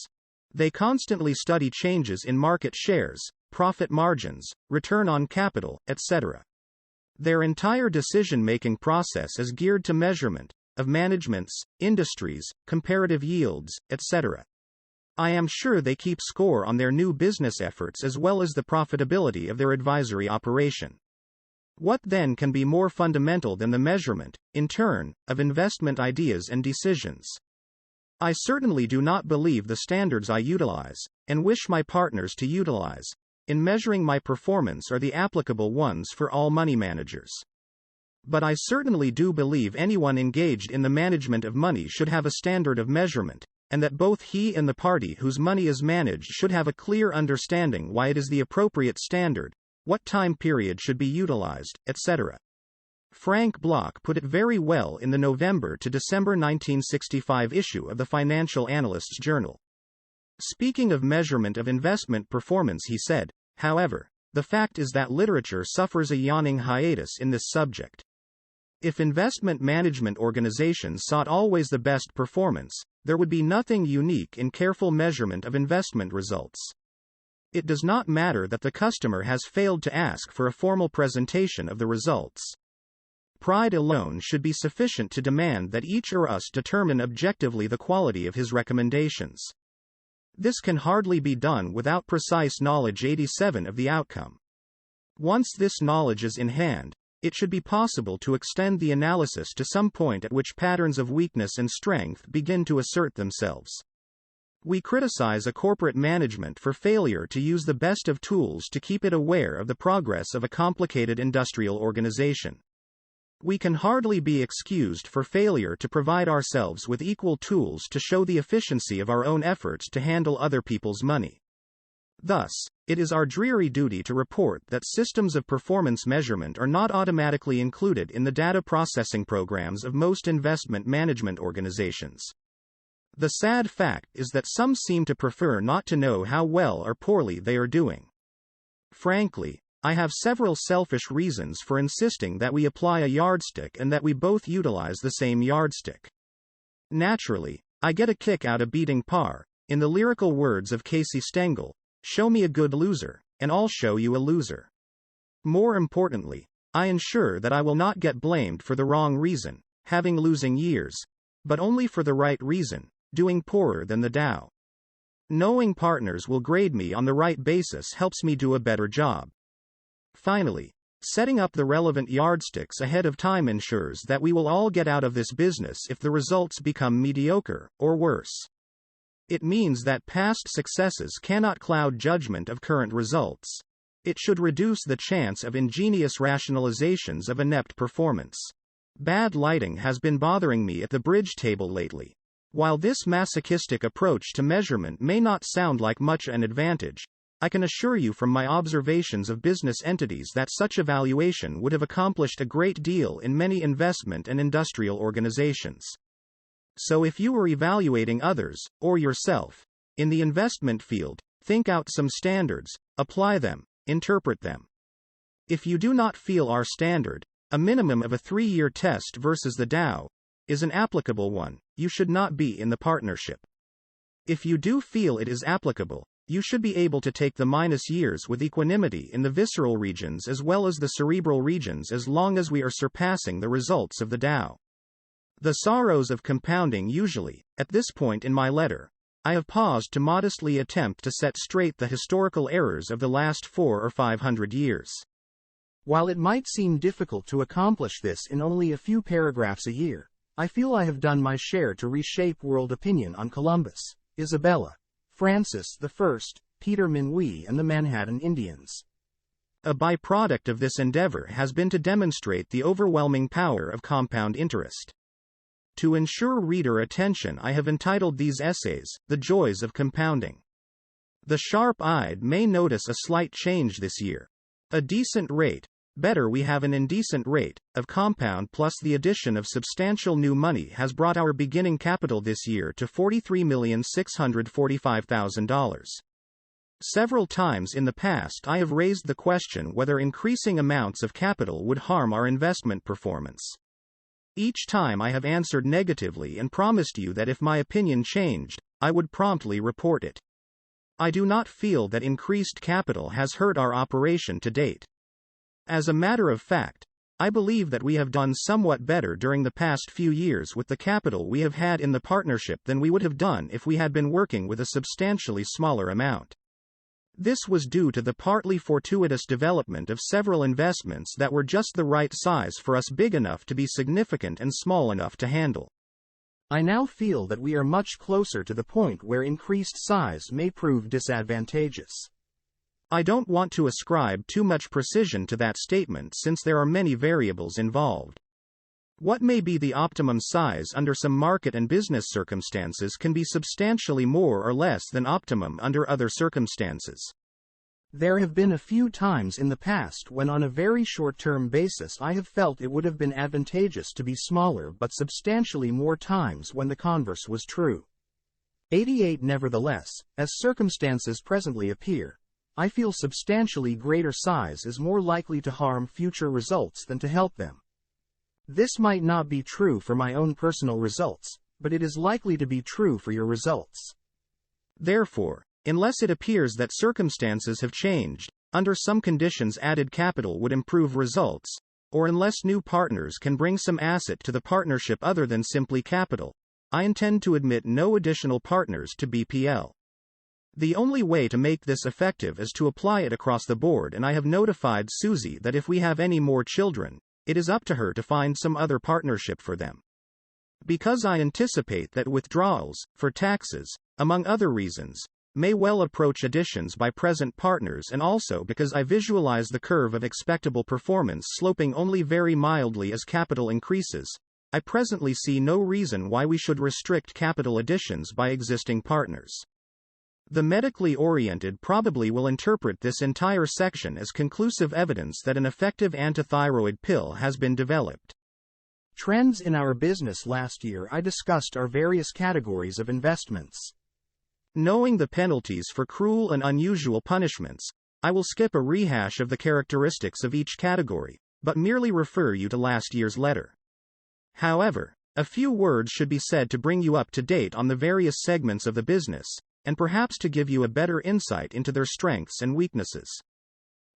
They constantly study changes in market shares, profit margins, return on capital, etc. Their entire decision-making process is geared to measurement of managements, industries, comparative yields, etc. I am sure they keep score on their new business efforts as well as the profitability of their advisory operation. What then can be more fundamental than the measurement, in turn, of investment ideas and decisions? I certainly do not believe the standards I utilize, and wish my partners to utilize, in measuring my performance are the applicable ones for all money managers. But I certainly do believe anyone engaged in the management of money should have a standard of measurement, and that both he and the party whose money is managed should have a clear understanding why it is the appropriate standard, what time period should be utilized, etc. Frank Bloch put it very well in the November to December 1965 issue of the Financial Analyst's Journal. Speaking of measurement of investment performance, he said, however, the fact is that literature suffers a yawning hiatus in this subject. If investment management organizations sought always the best performance, there would be nothing unique in careful measurement of investment results. It does not matter that the customer has failed to ask for a formal presentation of the results. Pride alone should be sufficient to demand that each or us determine objectively the quality of his recommendations. This can hardly be done without precise knowledge 87 of the outcome. Once this knowledge is in hand, it should be possible to extend the analysis to some point at which patterns of weakness and strength begin to assert themselves. We criticize a corporate management for failure to use the best of tools to keep it aware of the progress of a complicated industrial organization. We can hardly be excused for failure to provide ourselves with equal tools to show the efficiency of our own efforts to handle other people's money. Thus, it is our dreary duty to report that systems of performance measurement are not automatically included in the data processing programs of most investment management organizations. The sad fact is that some seem to prefer not to know how well or poorly they are doing. Frankly, I have several selfish reasons for insisting that we apply a yardstick and that we both utilize the same yardstick. Naturally, I get a kick out of beating par. In the lyrical words of Casey Stengel, "Show me a good loser, and I'll show you a loser." More importantly, I ensure that I will not get blamed for the wrong reason, having losing years, but only for the right reason, doing poorer than the Dow. Knowing partners will grade me on the right basis helps me do a better job. Finally, setting up the relevant yardsticks ahead of time ensures that we will all get out of this business if the results become mediocre, or worse. It means that past successes cannot cloud judgment of current results. It should reduce the chance of ingenious rationalizations of inept performance. Bad lighting has been bothering me at the bridge table lately. While this masochistic approach to measurement may not sound like much an advantage, I can assure you from my observations of business entities that such evaluation would have accomplished a great deal in many investment and industrial organizations. So if you are evaluating others, or yourself, in the investment field, think out some standards, apply them, interpret them. If you do not feel our standard, a minimum of a 3-year test versus the Dow, is an applicable one, you should not be in the partnership. If you do feel it is applicable, you should be able to take the minus years with equanimity in the visceral regions as well as the cerebral regions as long as we are surpassing the results of the Dow. The sorrows of compounding usually, at this point in my letter, I have paused to modestly attempt to set straight the historical errors of the last 400 or 500 years. While it might seem difficult to accomplish this in only a few paragraphs a year, I feel I have done my share to reshape world opinion on Columbus, Isabella, Francis I, Peter Minuit and the Manhattan Indians. A byproduct of this endeavor has been to demonstrate the overwhelming power of compound interest. To ensure reader attention, I have entitled these essays, "The Joys of Compounding." The sharp-eyed may notice a slight change this year. A decent rate, better we have an indecent rate, of compound plus the addition of substantial new money has brought our beginning capital this year to $43,645,000. Several times in the past I have raised the question whether increasing amounts of capital would harm our investment performance. Each time I have answered negatively and promised you that if my opinion changed, I would promptly report it. I do not feel that increased capital has hurt our operation to date. As a matter of fact, I believe that we have done somewhat better during the past few years with the capital we have had in the partnership than we would have done if we had been working with a substantially smaller amount. This was due to the partly fortuitous development of several investments that were just the right size for us, big enough to be significant and small enough to handle. I now feel that we are much closer to the point where increased size may prove disadvantageous. I don't want to ascribe too much precision to that statement since there are many variables involved. What may be the optimum size under some market and business circumstances can be substantially more or less than optimum under other circumstances. There have been a few times in the past when on a very short-term basis I have felt it would have been advantageous to be smaller, but substantially more times when the converse was true. 88 Nevertheless, as circumstances presently appear, I feel substantially greater size is more likely to harm future results than to help them. This might not be true for my own personal results, but it is likely to be true for your results. Therefore, unless it appears that circumstances have changed, under some conditions added capital would improve results, or unless new partners can bring some asset to the partnership other than simply capital, I intend to admit no additional partners to BPL. The only way to make this effective is to apply it across the board, and I have notified Susie that if we have any more children, it is up to her to find some other partnership for them. Because I anticipate that withdrawals, for taxes, among other reasons, may well approach additions by present partners, and also because I visualize the curve of expectable performance sloping only very mildly as capital increases. I presently see no reason why we should restrict capital additions by existing partners. The medically oriented probably will interpret this entire section as conclusive evidence that an effective antithyroid pill has been developed. Trends in our business. Last year I discussed our various categories of investments. Knowing the penalties for cruel and unusual punishments, I will skip a rehash of the characteristics of each category, but merely refer you to last year's letter. However, a few words should be said to bring you up to date on the various segments of the business, and perhaps to give you a better insight into their strengths and weaknesses.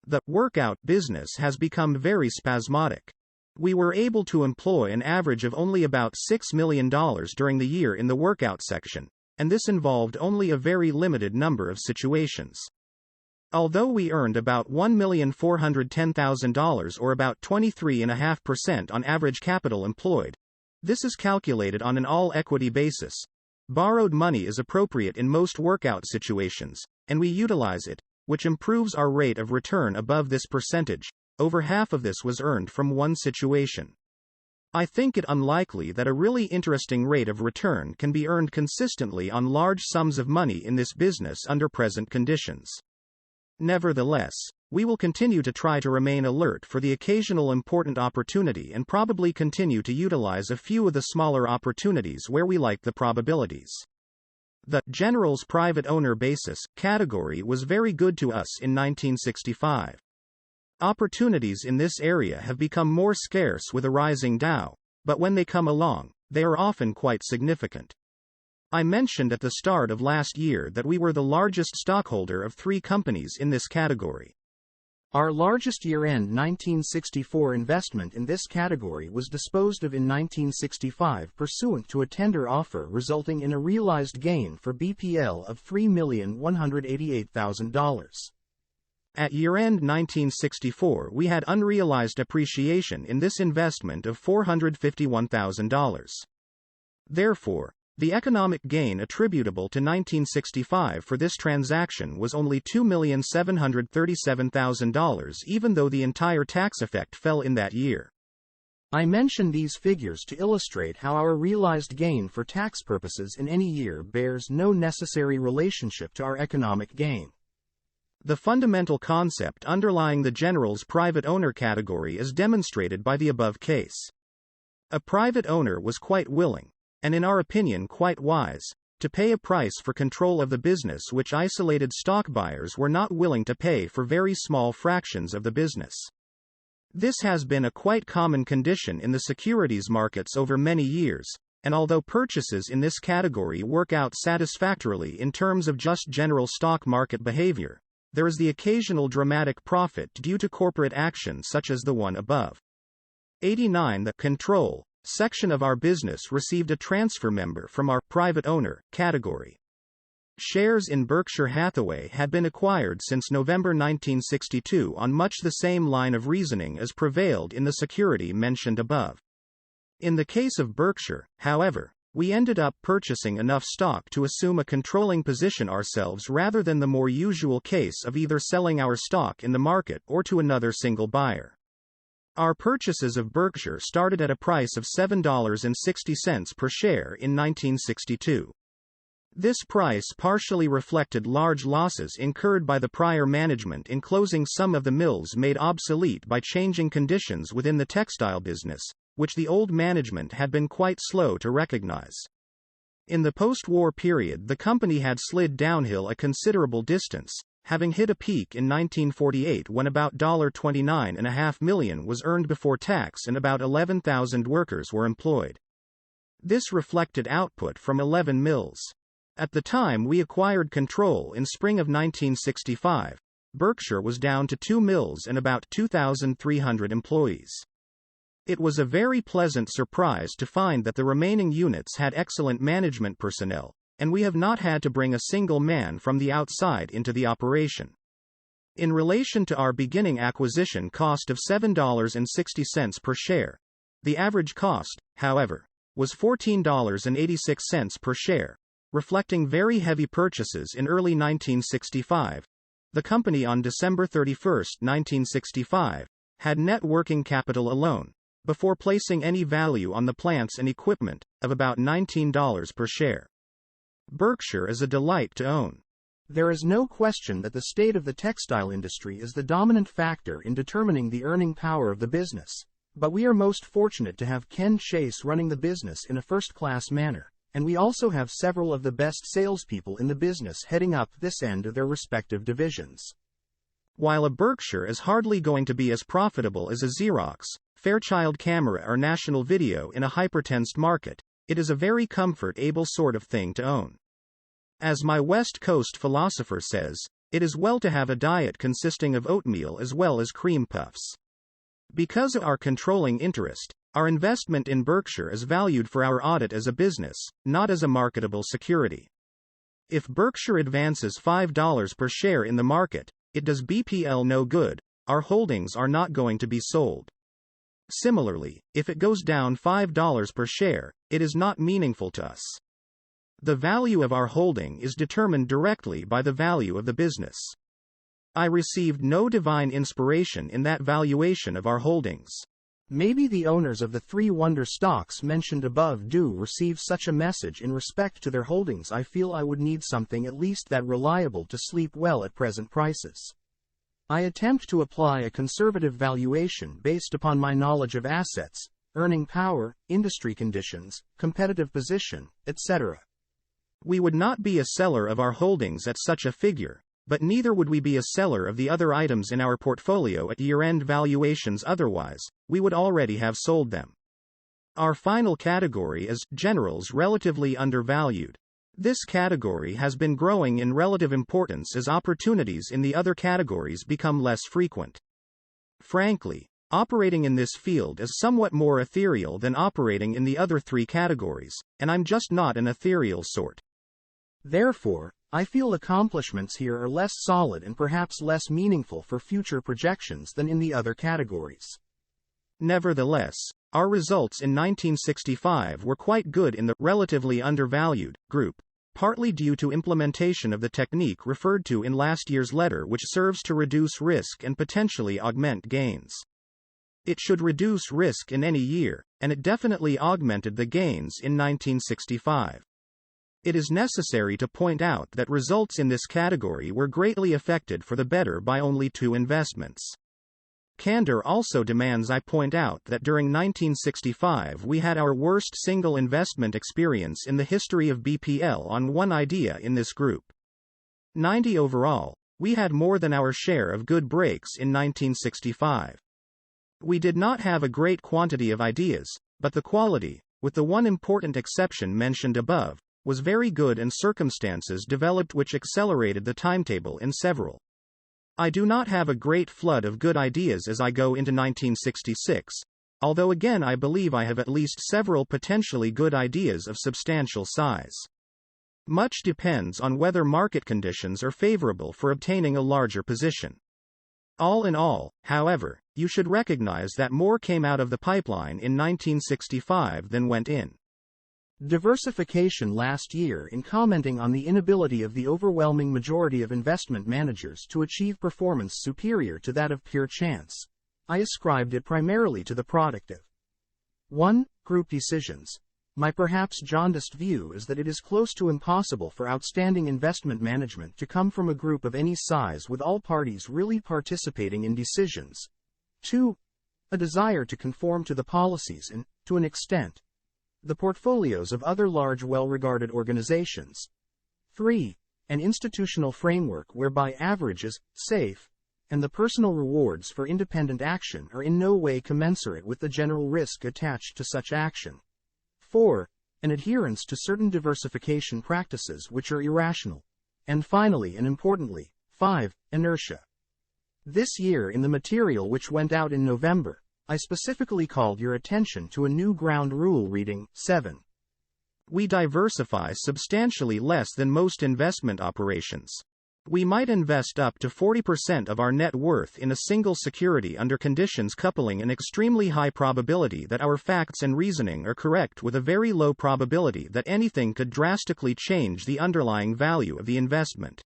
The workout business has become very spasmodic. We were able to employ an average of only about $6 million during the year in the workout section, and this involved only a very limited number of situations. Although we earned about $1,410,000 or about 23.5% on average capital employed, this is calculated on an all-equity basis. Borrowed money is appropriate in most workout situations, and we utilize it, which improves our rate of return above this percentage. Over half of this was earned from one situation. I think it unlikely that a really interesting rate of return can be earned consistently on large sums of money in this business under present conditions. Nevertheless, we will continue to try to remain alert for the occasional important opportunity and probably continue to utilize a few of the smaller opportunities where we like the probabilities. The General's Private Owner Basis category was very good to us in 1965. Opportunities in this area have become more scarce with a rising Dow, but when they come along, they are often quite significant. I mentioned at the start of last year that we were the largest stockholder of 3 companies in this category. Our largest year-end 1964 investment in this category was disposed of in 1965 pursuant to a tender offer, resulting in a realized gain for BPL of $3,188,000. At year-end 1964 we had unrealized appreciation in this investment of $451,000. Therefore, the economic gain attributable to 1965 for this transaction was only $2,737,000, even though the entire tax effect fell in that year. I mention these figures to illustrate how our realized gain for tax purposes in any year bears no necessary relationship to our economic gain. The fundamental concept underlying the General's private owner category is demonstrated by the above case. A private owner was quite willing, and in our opinion quite wise, to pay a price for control of the business which isolated stock buyers were not willing to pay for very small fractions of the business. This has been a quite common condition in the securities markets over many years, and although purchases in this category work out satisfactorily in terms of just general stock market behavior, there is the occasional dramatic profit due to corporate action such as the one above. 89. The control section of our business received a transfer member from our private owner category. Shares in Berkshire Hathaway had been acquired since November 1962 on much the same line of reasoning as prevailed in the security mentioned above. In the case of Berkshire, however, we ended up purchasing enough stock to assume a controlling position ourselves rather than the more usual case of either selling our stock in the market or to another single buyer. Our purchases of Berkshire started at a price of $7.60 per share in 1962. This price partially reflected large losses incurred by the prior management in closing some of the mills made obsolete by changing conditions within the textile business, which the old management had been quite slow to recognize. In the post-war period, the company had slid downhill a considerable distance, having hit a peak in 1948 when about $29.5 million was earned before tax and about 11,000 workers were employed. This reflected output from 11 mills. At the time we acquired control in spring of 1965, Berkshire was down to 2 mills and about 2,300 employees. It was a very pleasant surprise to find that the remaining units had excellent management personnel, and we have not had to bring a single man from the outside into the operation. In relation to our beginning acquisition cost of $7.60 per share, the average cost, however, was $14.86 per share, reflecting very heavy purchases in early 1965. The company on December 31, 1965, had net working capital alone, before placing any value on the plants and equipment, of about $19 per share. Berkshire is a delight to own. There is no question that the state of the textile industry is the dominant factor in determining the earning power of the business, but we are most fortunate to have Ken Chase running the business in a first-class manner, and we also have several of the best salespeople in the business heading up this end of their respective divisions. While a Berkshire is hardly going to be as profitable as a Xerox, Fairchild Camera or National Video in a hypertensed market, it is a very comfort-able sort of thing to own. As my West Coast philosopher says, it is well to have a diet consisting of oatmeal as well as cream puffs. Because of our controlling interest, our investment in Berkshire is valued for our audit as a business, not as a marketable security. If Berkshire advances $5 per share in the market, it does BPL no good. Our holdings are not going to be sold. Similarly, if it goes down $5 per share, it is not meaningful to us. The value of our holding is determined directly by the value of the business. I received no divine inspiration in that valuation of our holdings. Maybe the owners of the 3 wonder stocks mentioned above do receive such a message in respect to their holdings. I feel I would need something at least that reliable to sleep well at present prices. I attempt to apply a conservative valuation based upon my knowledge of assets, earning power, industry conditions, competitive position, etc. We would not be a seller of our holdings at such a figure, but neither would we be a seller of the other items in our portfolio at year-end valuations. Otherwise, we would already have sold them. Our final category is generals relatively undervalued. This category has been growing in relative importance as opportunities in the other categories become less frequent. Frankly, operating in this field is somewhat more ethereal than operating in the other 3 categories, and I'm just not an ethereal sort. Therefore, I feel accomplishments here are less solid and perhaps less meaningful for future projections than in the other categories. Nevertheless, our results in 1965 were quite good in the relatively undervalued group, partly due to implementation of the technique referred to in last year's letter, which serves to reduce risk and potentially augment gains. It should reduce risk in any year, and it definitely augmented the gains in 1965. It is necessary to point out that results in this category were greatly affected for the better by only 2 investments. Candor also demands I point out that during 1965 we had our worst single investment experience in the history of BPL on one idea in this group. 90 overall, we had more than our share of good breaks in 1965. We did not have a great quantity of ideas, but the quality, with the one important exception mentioned above, was very good, and circumstances developed which accelerated the timetable in several. I do not have a great flood of good ideas as I go into 1966, although again I believe I have at least several potentially good ideas of substantial size. Much depends on whether market conditions are favorable for obtaining a larger position. All in all, however, you should recognize that more came out of the pipeline in 1965 than went in. Diversification. Last year, in commenting on the inability of the overwhelming majority of investment managers to achieve performance superior to that of pure chance, I ascribed it primarily to the product of 1. Group decisions. My perhaps jaundiced view is that it is close to impossible for outstanding investment management to come from a group of any size with all parties really participating in decisions. 2. A desire to conform to the policies and, to an extent, the portfolios of other large well-regarded organizations. 3. An institutional framework whereby average is safe, and the personal rewards for independent action are in no way commensurate with the general risk attached to such action. 4. An adherence to certain diversification practices which are irrational. And finally and importantly, 5. Inertia. This year, in the material which went out in November, I specifically called your attention to a new ground rule reading 7. We diversify substantially less than most investment operations. We might invest up to 40% of our net worth in a single security under conditions coupling an extremely high probability that our facts and reasoning are correct with a very low probability that anything could drastically change the underlying value of the investment.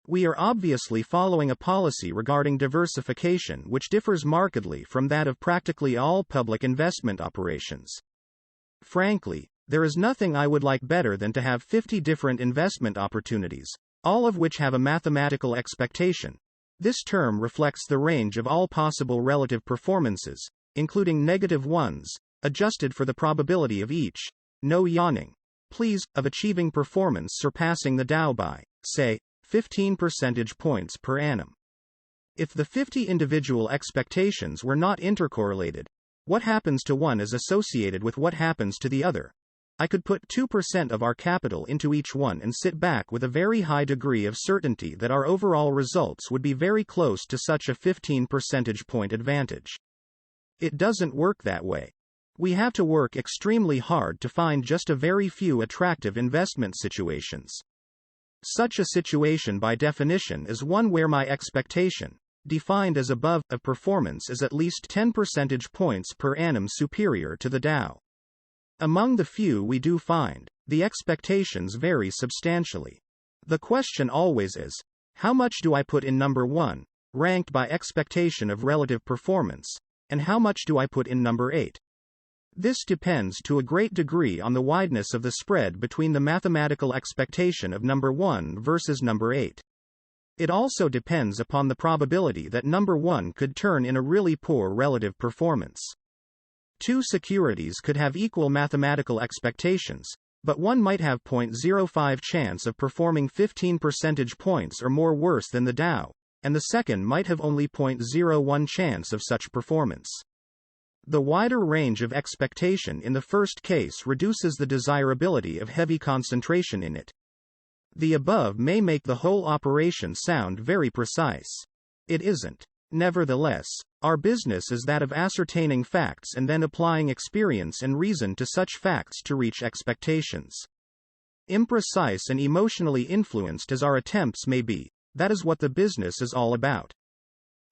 We are obviously following a policy regarding diversification which differs markedly from that of practically all public investment operations. Frankly, there is nothing I would like better than to have 50 different investment opportunities, all of which have a mathematical expectation. This term reflects the range of all possible relative performances, including negative ones, adjusted for the probability of each, no yawning, please, of achieving performance surpassing the Dow by, say, 15 percentage points per annum. If the 50 individual expectations were not intercorrelated, what happens to one is associated with what happens to the other. I could put 2% of our capital into each one and sit back with a very high degree of certainty that our overall results would be very close to such a 15 percentage point advantage. It doesn't work that way. We have to work extremely hard to find just a very few attractive investment situations. Such a situation by definition is one where my expectation, defined as above, of performance is at least 10 percentage points per annum superior to the Dow. Among the few we do find, the expectations vary substantially. The question always is, how much do I put in number 1, ranked by expectation of relative performance, and how much do I put in number 8? This depends to a great degree on the wideness of the spread between the mathematical expectation of number 1 versus number 8. It also depends upon the probability that number 1 could turn in a really poor relative performance. Two securities could have equal mathematical expectations, but one might have 0.05 chance of performing 15 percentage points or more worse than the Dow, and the second might have only 0.01 chance of such performance. The wider range of expectation in the first case reduces the desirability of heavy concentration in it. The above may make the whole operation sound very precise. It isn't. Nevertheless, our business is that of ascertaining facts and then applying experience and reason to such facts to reach expectations. Imprecise and emotionally influenced as our attempts may be, that is what the business is all about.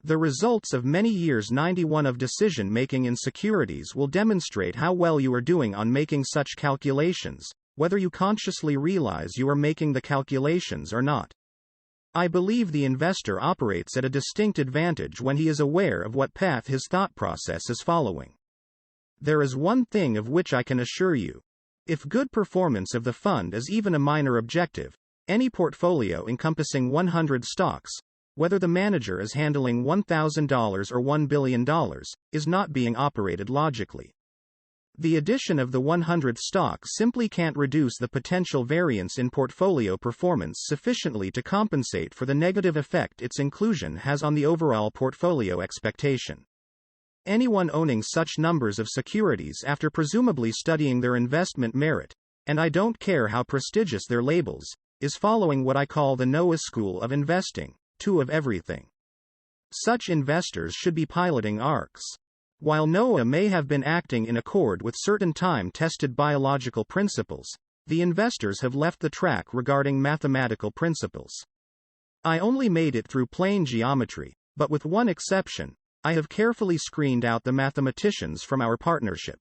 The results of many years 91 of decision-making in securities will demonstrate how well you are doing on making such calculations, whether you consciously realize you are making the calculations or not. I believe the investor operates at a distinct advantage when he is aware of what path his thought process is following. There is one thing of which I can assure you. If good performance of the fund is even a minor objective, any portfolio encompassing 100 stocks, whether the manager is handling $1,000 or $1 billion, is not being operated logically. The addition of the 100th stock simply can't reduce the potential variance in portfolio performance sufficiently to compensate for the negative effect its inclusion has on the overall portfolio expectation. Anyone owning such numbers of securities after presumably studying their investment merit, and I don't care how prestigious their labels, is following what I call the Noah School of investing, 2 of everything. Such investors should be piloting arcs. While Noah may have been acting in accord with certain time-tested biological principles, the investors have left the track regarding mathematical principles. I only made it through plane geometry, but with one exception, I have carefully screened out the mathematicians from our partnership.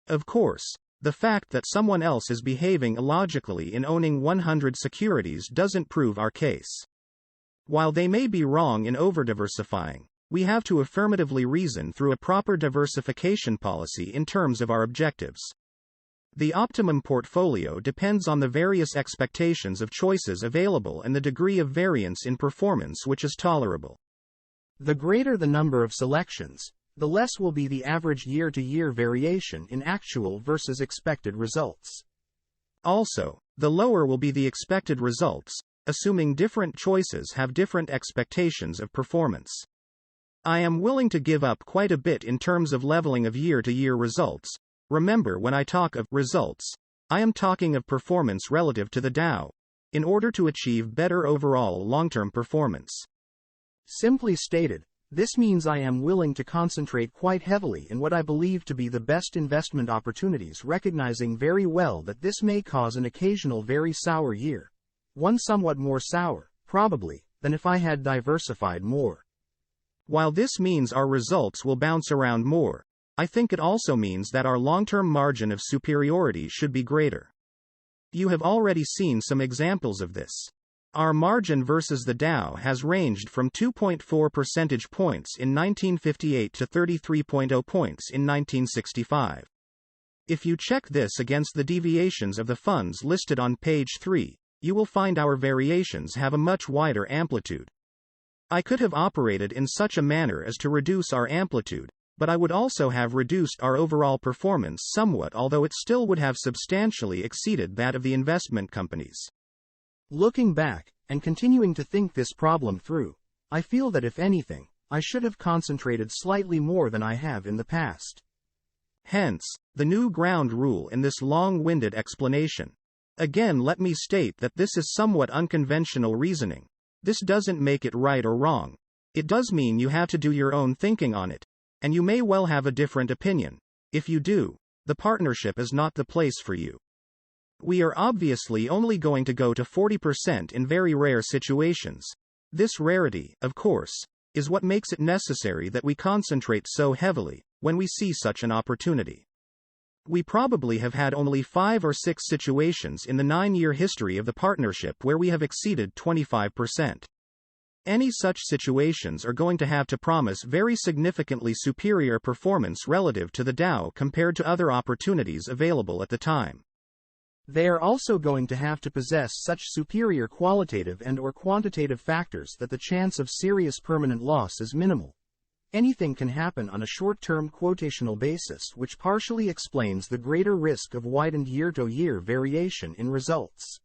Of course, the fact that someone else is behaving illogically in owning 100 securities doesn't prove our case. While they may be wrong in over-diversifying, we have to affirmatively reason through a proper diversification policy in terms of our objectives. The optimum portfolio depends on the various expectations of choices available and the degree of variance in performance which is tolerable. The greater the number of selections, the less will be the average year-to-year variation in actual versus expected results. Also, the lower will be the expected results, assuming different choices have different expectations of performance. I am willing to give up quite a bit in terms of leveling of year-to-year results. Remember, when I talk of results, I am talking of performance relative to the Dow, in order to achieve better overall long-term performance. Simply stated, this means I am willing to concentrate quite heavily in what I believe to be the best investment opportunities, recognizing very well that this may cause an occasional very sour year, one somewhat more sour, probably, than if I had diversified more. While this means our results will bounce around more, I think it also means that our long-term margin of superiority should be greater. You have already seen some examples of this. Our margin versus the Dow has ranged from 2.4 percentage points in 1958 to 33.0 points in 1965. If you check this against the deviations of the funds listed on page 3, you will find our variations have a much wider amplitude. I could have operated in such a manner as to reduce our amplitude, but I would also have reduced our overall performance somewhat, although it still would have substantially exceeded that of the investment companies. Looking back, and continuing to think this problem through, I feel that if anything, I should have concentrated slightly more than I have in the past. Hence, the new ground rule in this long-winded explanation. Again, let me state that this is somewhat unconventional reasoning. This doesn't make it right or wrong. It does mean you have to do your own thinking on it, and you may well have a different opinion. If you do, the partnership is not the place for you. We are obviously only going to go to 40% in very rare situations. This rarity, of course, is what makes it necessary that we concentrate so heavily when we see such an opportunity. We probably have had only 5 or 6 situations in the 9-year history of the partnership where we have exceeded 25%. Any such situations are going to have to promise very significantly superior performance relative to the Dow compared to other opportunities available at the time. They are also going to have to possess such superior qualitative and/or quantitative factors that the chance of serious permanent loss is minimal. Anything can happen on a short-term quotational basis, which partially explains the greater risk of widened year-to-year variation in results.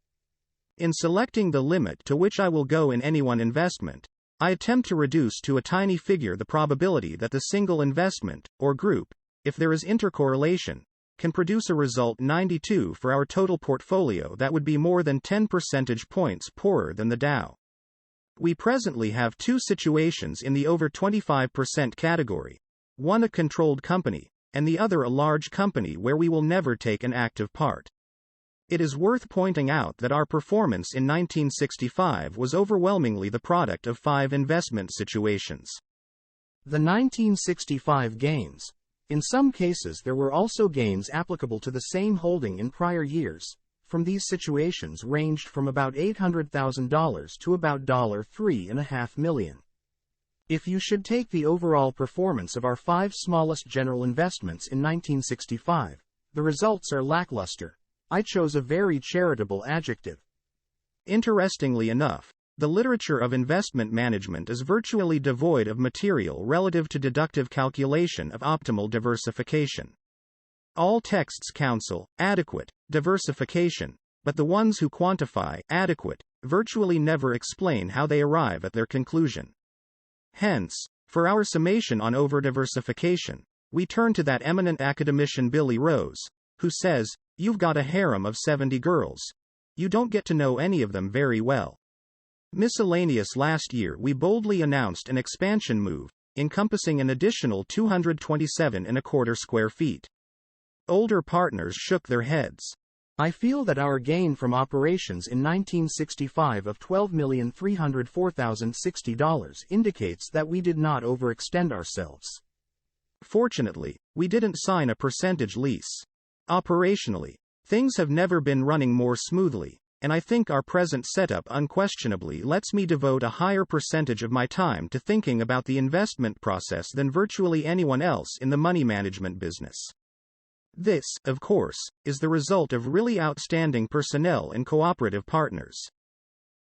In selecting the limit to which I will go in any one investment, I attempt to reduce to a tiny figure the probability that the single investment, or group, if there is intercorrelation, can produce a result 92 for our total portfolio that would be more than 10 percentage points poorer than the Dow. We presently have 2 situations in the over 25% category, one a controlled company, and the other a large company where we will never take an active part. It is worth pointing out that our performance in 1965 was overwhelmingly the product of 5 investment situations. The 1965 gains. In some cases there were also gains applicable to the same holding in prior years. From these situations ranged from about $800,000 to about $3.5 million. If you should take the overall performance of our 5 smallest general investments in 1965, the results are lackluster. I chose a very charitable adjective. Interestingly enough, the literature of investment management is virtually devoid of material relative to deductive calculation of optimal diversification. All texts counsel adequate diversification, but the ones who quantify adequate virtually never explain how they arrive at their conclusion. Hence, for our summation on over-diversification, we turn to that eminent academician Billy Rose, who says, "You've got a harem of 70 girls. You don't get to know any of them very well." Miscellaneous. Last year we boldly announced an expansion move, encompassing an additional 227.25 square feet. Older partners shook their heads. I feel that our gain from operations in 1965 of $12,304,060 indicates that we did not overextend ourselves. Fortunately, we didn't sign a percentage lease. Operationally, things have never been running more smoothly, and I think our present setup unquestionably lets me devote a higher percentage of my time to thinking about the investment process than virtually anyone else in the money management business. This, of course, is the result of really outstanding personnel and cooperative partners.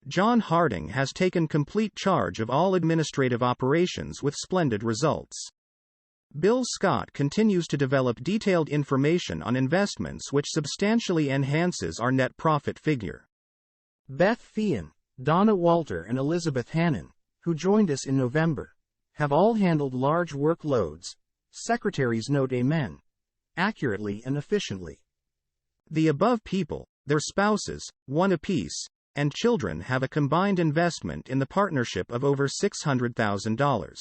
John Harding has taken complete charge of all administrative operations with splendid results. Bill Scott continues to develop detailed information on investments which substantially enhances our net profit figure. Beth Thean, Donna Walter and Elizabeth Hannon, who joined us in November, have all handled large workloads, secretaries note amen, accurately and efficiently. The above people, their spouses, one apiece, and children have a combined investment in the partnership of over $600,000.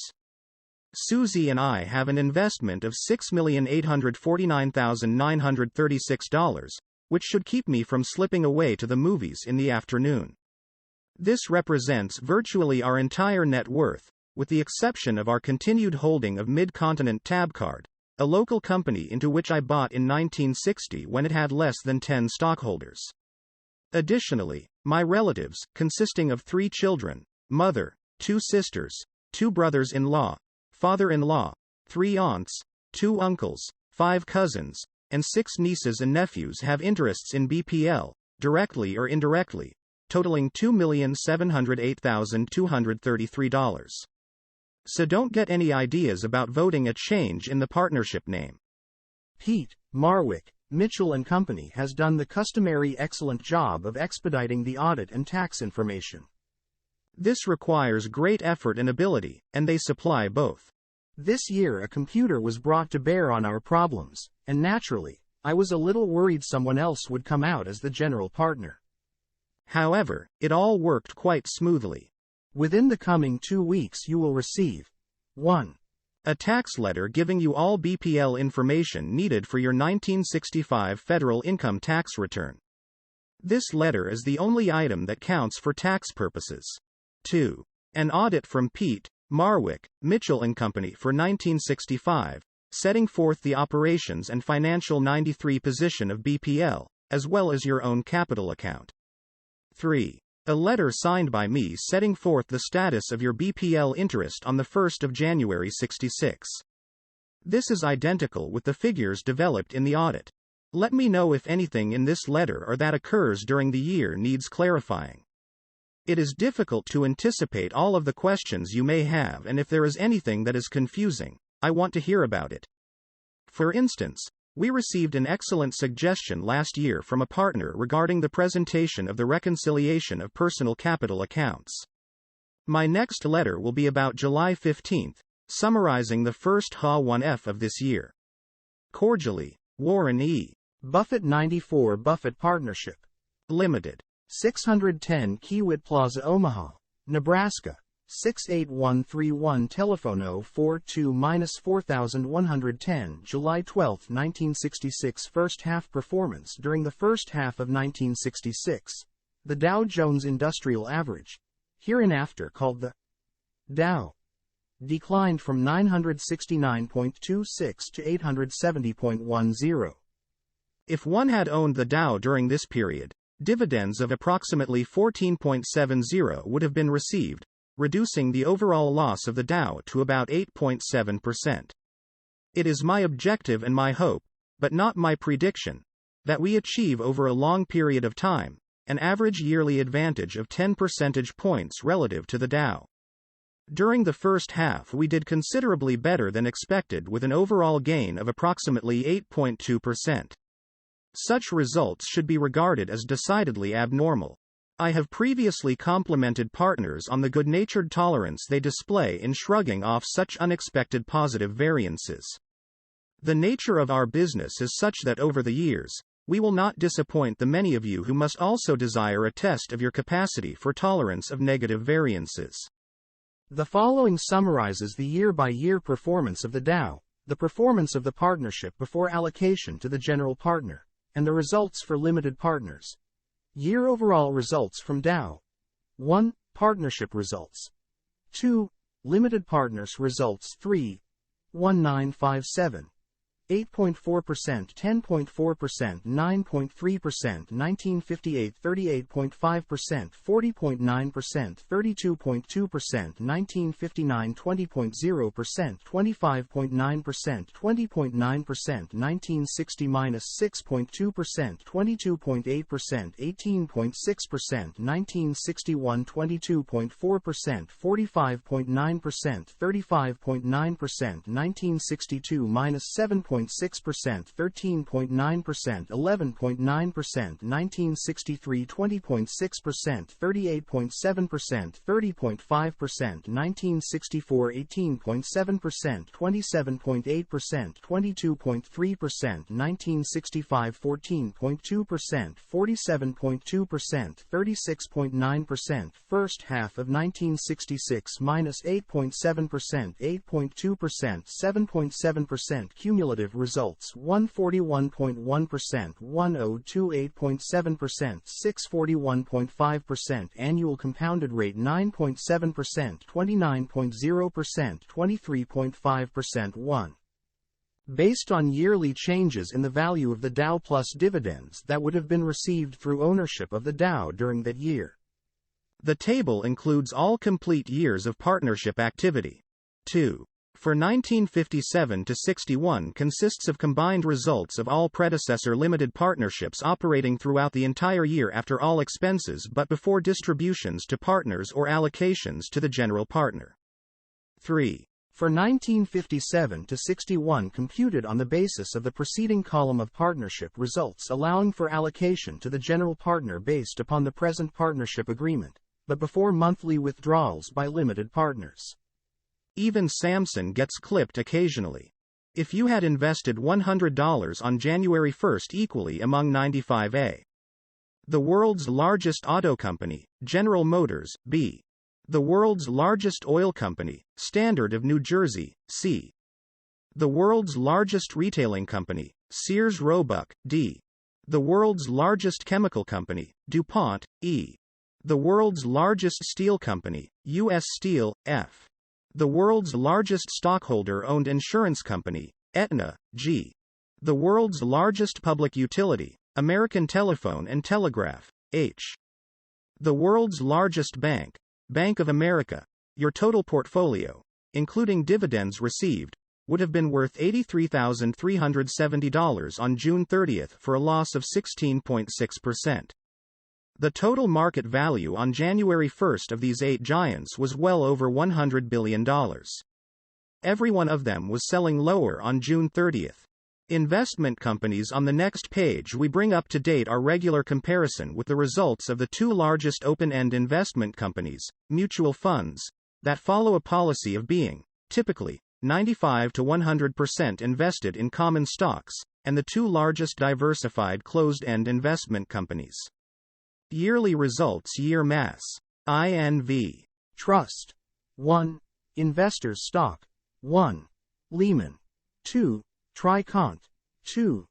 Susie and I have an investment of $6,849,936, which should keep me from slipping away to the movies in the afternoon. This represents virtually our entire net worth, with the exception of our continued holding of Mid-Continent Tabcard, a local company into which I bought in 1960 when it had less than 10 stockholders. Additionally, my relatives, consisting of 3 children, mother, 2 sisters, 2 brothers-in-law, father-in-law, 3 aunts, 2 uncles, 5 cousins, and 6 nieces and nephews have interests in BPL, directly or indirectly, totaling $2,708,233. So don't get any ideas about voting a change in the partnership name. Pete, Marwick, Mitchell & Company has done the customary excellent job of expediting the audit and tax information. This requires great effort and ability, and they supply both. This year a computer was brought to bear on our problems, and naturally, I was a little worried someone else would come out as the general partner. However, it all worked quite smoothly. Within the coming 2 weeks you will receive 1. A tax letter giving you all BPL information needed for your 1965 federal income tax return. This letter is the only item that counts for tax purposes. 2. An audit from Pete, Marwick, Mitchell & Company for 1965, setting forth the operations and financial 93 position of BPL, as well as your own capital account. 3. A letter signed by me setting forth the status of your BPL interest on the 1st of January 66. This is identical with the figures developed in the audit. Let me know if anything in this letter or that occurs during the year needs clarifying. It is difficult to anticipate all of the questions you may have, and if there is anything that is confusing, I want to hear about it. For instance, we received an excellent suggestion last year from a partner regarding the presentation of the reconciliation of personal capital accounts. My next letter will be about July 15, summarizing the first H1F of this year. Cordially, Warren E. Buffett 94 Buffett Partnership Limited. 610 Kiewit Plaza, Omaha, Nebraska. 68131 Telephone 042-4110 July 12, 1966 First half performance. During the first half of 1966, the Dow Jones Industrial Average, hereinafter called the Dow, declined from 969.26 to 870.10. If one had owned the Dow during this period, dividends of approximately 14.70 would have been received, reducing the overall loss of the Dow to about 8.7%. It is my objective and my hope, but not my prediction, that we achieve over a long period of time, an average yearly advantage of 10 percentage points relative to the Dow. During the first half we did considerably better than expected with an overall gain of approximately 8.2%. Such results should be regarded as decidedly abnormal. I have previously complimented partners on the good-natured tolerance they display in shrugging off such unexpected positive variances. The nature of our business is such that over the years, we will not disappoint the many of you who must also desire a test of your capacity for tolerance of negative variances. The following summarizes the year-by-year performance of the Dow, the performance of the partnership before allocation to the general partner, and the results for limited partners. Year overall results from Dow. 1. Partnership results. 2. Limited partners results. 3. 1957. 8.4%, 10.4%, 9.3%, 1958, 38.5%, 40.9%, 32.2%, 1959, 20.0%, 25.9%, 20.9%, 1960 -6.2%, 22.8%, 18.6%, 1961, 22.4%, 45.9%, 35.9%, 1962 -7.6%, 13.9%, 11.9%, 1963 20.6%, 38.7%, 30.5%, 1964 18.7%, 27.8%, 22.3%, 1965 14.2%, 47.2%, 36.9%, first half of 1966 -8.7%, 8.2%, 7.7%, cumulative Cumulative results 141.1%, 1028.7%, 641.5%, annual compounded rate 9.7%, 29.0%, 23.5%. 1. Based on yearly changes in the value of the Dow plus dividends that would have been received through ownership of the Dow during that year. The table includes all complete years of partnership activity. 2. For 1957 to 61 consists of combined results of all predecessor limited partnerships operating throughout the entire year after all expenses but before distributions to partners or allocations to the general partner. 3. For 1957 to 61 computed on the basis of the preceding column of partnership results allowing for allocation to the general partner based upon the present partnership agreement, but before monthly withdrawals by limited partners. Even Samson gets clipped occasionally. If you had invested $100 on January 1 equally among 95A. The world's largest auto company, General Motors, B. The world's largest oil company, Standard of New Jersey, C. The world's largest retailing company, Sears Roebuck, D. The world's largest chemical company, DuPont, E. The world's largest steel company, U.S. Steel, F. The world's largest stockholder-owned insurance company, Aetna, G. The world's largest public utility, American Telephone and Telegraph, H. The world's largest bank, Bank of America. Your total portfolio, including dividends received, would have been worth $83,370 on June 30 for a loss of 16.6%. The total market value on January 1 of these 8 giants was well over $100 billion. Every one of them was selling lower on June 30. Investment companies. On the next page we bring up to date our regular comparison with the results of the 2 largest open-end investment companies, mutual funds, that follow a policy of being, typically, 95 to 100% invested in common stocks, and the 2 largest diversified closed-end investment companies. Yearly results. Year Mass. INV. Trust. 1. Investors Stock. 1. Lehman. 2. Tricont. 2.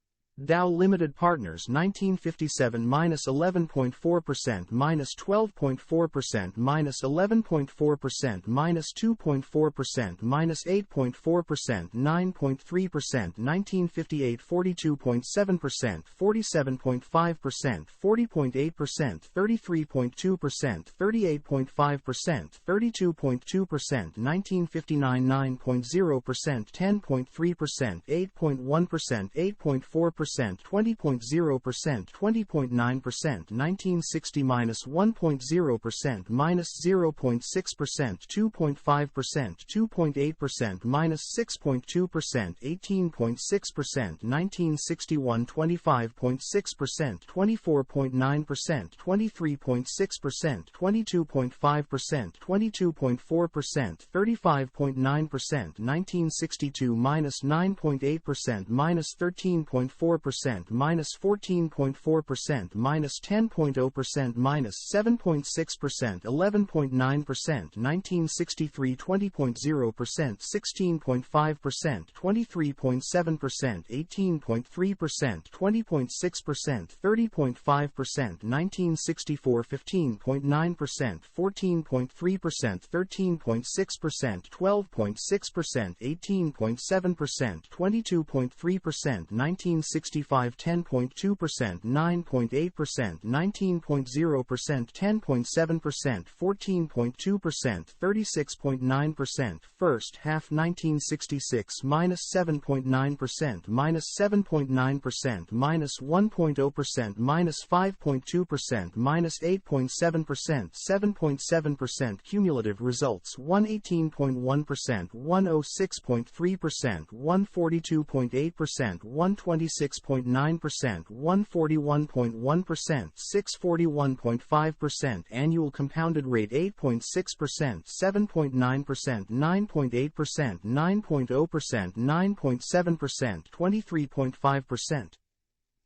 Dow Limited Partners 1957 -11.4% -12.4% -11.4% -2.4% -8.4% 9.3% 1958 42.7% 47.5% 40.8% 33.2% 38.5% 32.2% 1959 9.0% 10.3% 8.1% 8.4% 20.0%, 20.9%, 1960 -1.0%, -0.6%, 2.5%, 2.8%, -6.2%, 18.6%, 1961 25.6%, 24.9%, 23.6%, 22.5%, 22.4%, 35.9%, 1962 -9.8%, -13.4%, -14.4%, -10.0%, -7.6%, 11.9%, 1963 20.0%, 16.5%, 23.7%, 18.3%, 20.6%, 30.5%, 1964 15.9%, 14.3%, 13.6%, 12.6%, 18.7%, 22.3%, 1965 10.2%, 9.8%, 19.0%, 10.7%, 14.2%, 36.9%, first half 1966 -7.9%, -7.9%, -1.0%, -5.2%, -8.7%, 7.7%, cumulative results 118.1%, 106.3%, 142.8%, 126.9%, 141.1%, 641.5%, annual compounded rate 8.6%, 7.9%, 9.8%, 9.0%, 9.7%, 23.5%.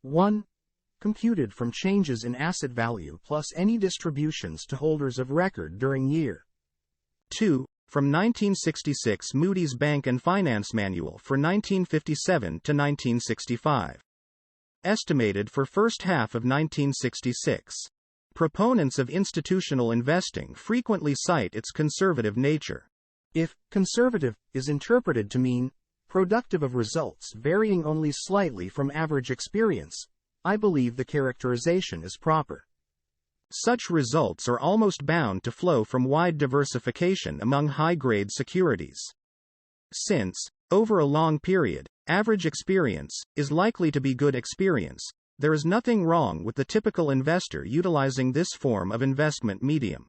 1. Computed from changes in asset value plus any distributions to holders of record during year. 2. from 1966 Moody's Bank and Finance Manual for 1957 to 1965. Estimated for first half of 1966. Proponents of institutional investing frequently cite its conservative nature. If conservative is interpreted to mean productive of results varying only slightly from average experience, I believe the characterization is proper. Such results are almost bound to flow from wide diversification among high-grade securities. Since, over a long period, average experience is likely to be good experience, there is nothing wrong with the typical investor utilizing this form of investment medium.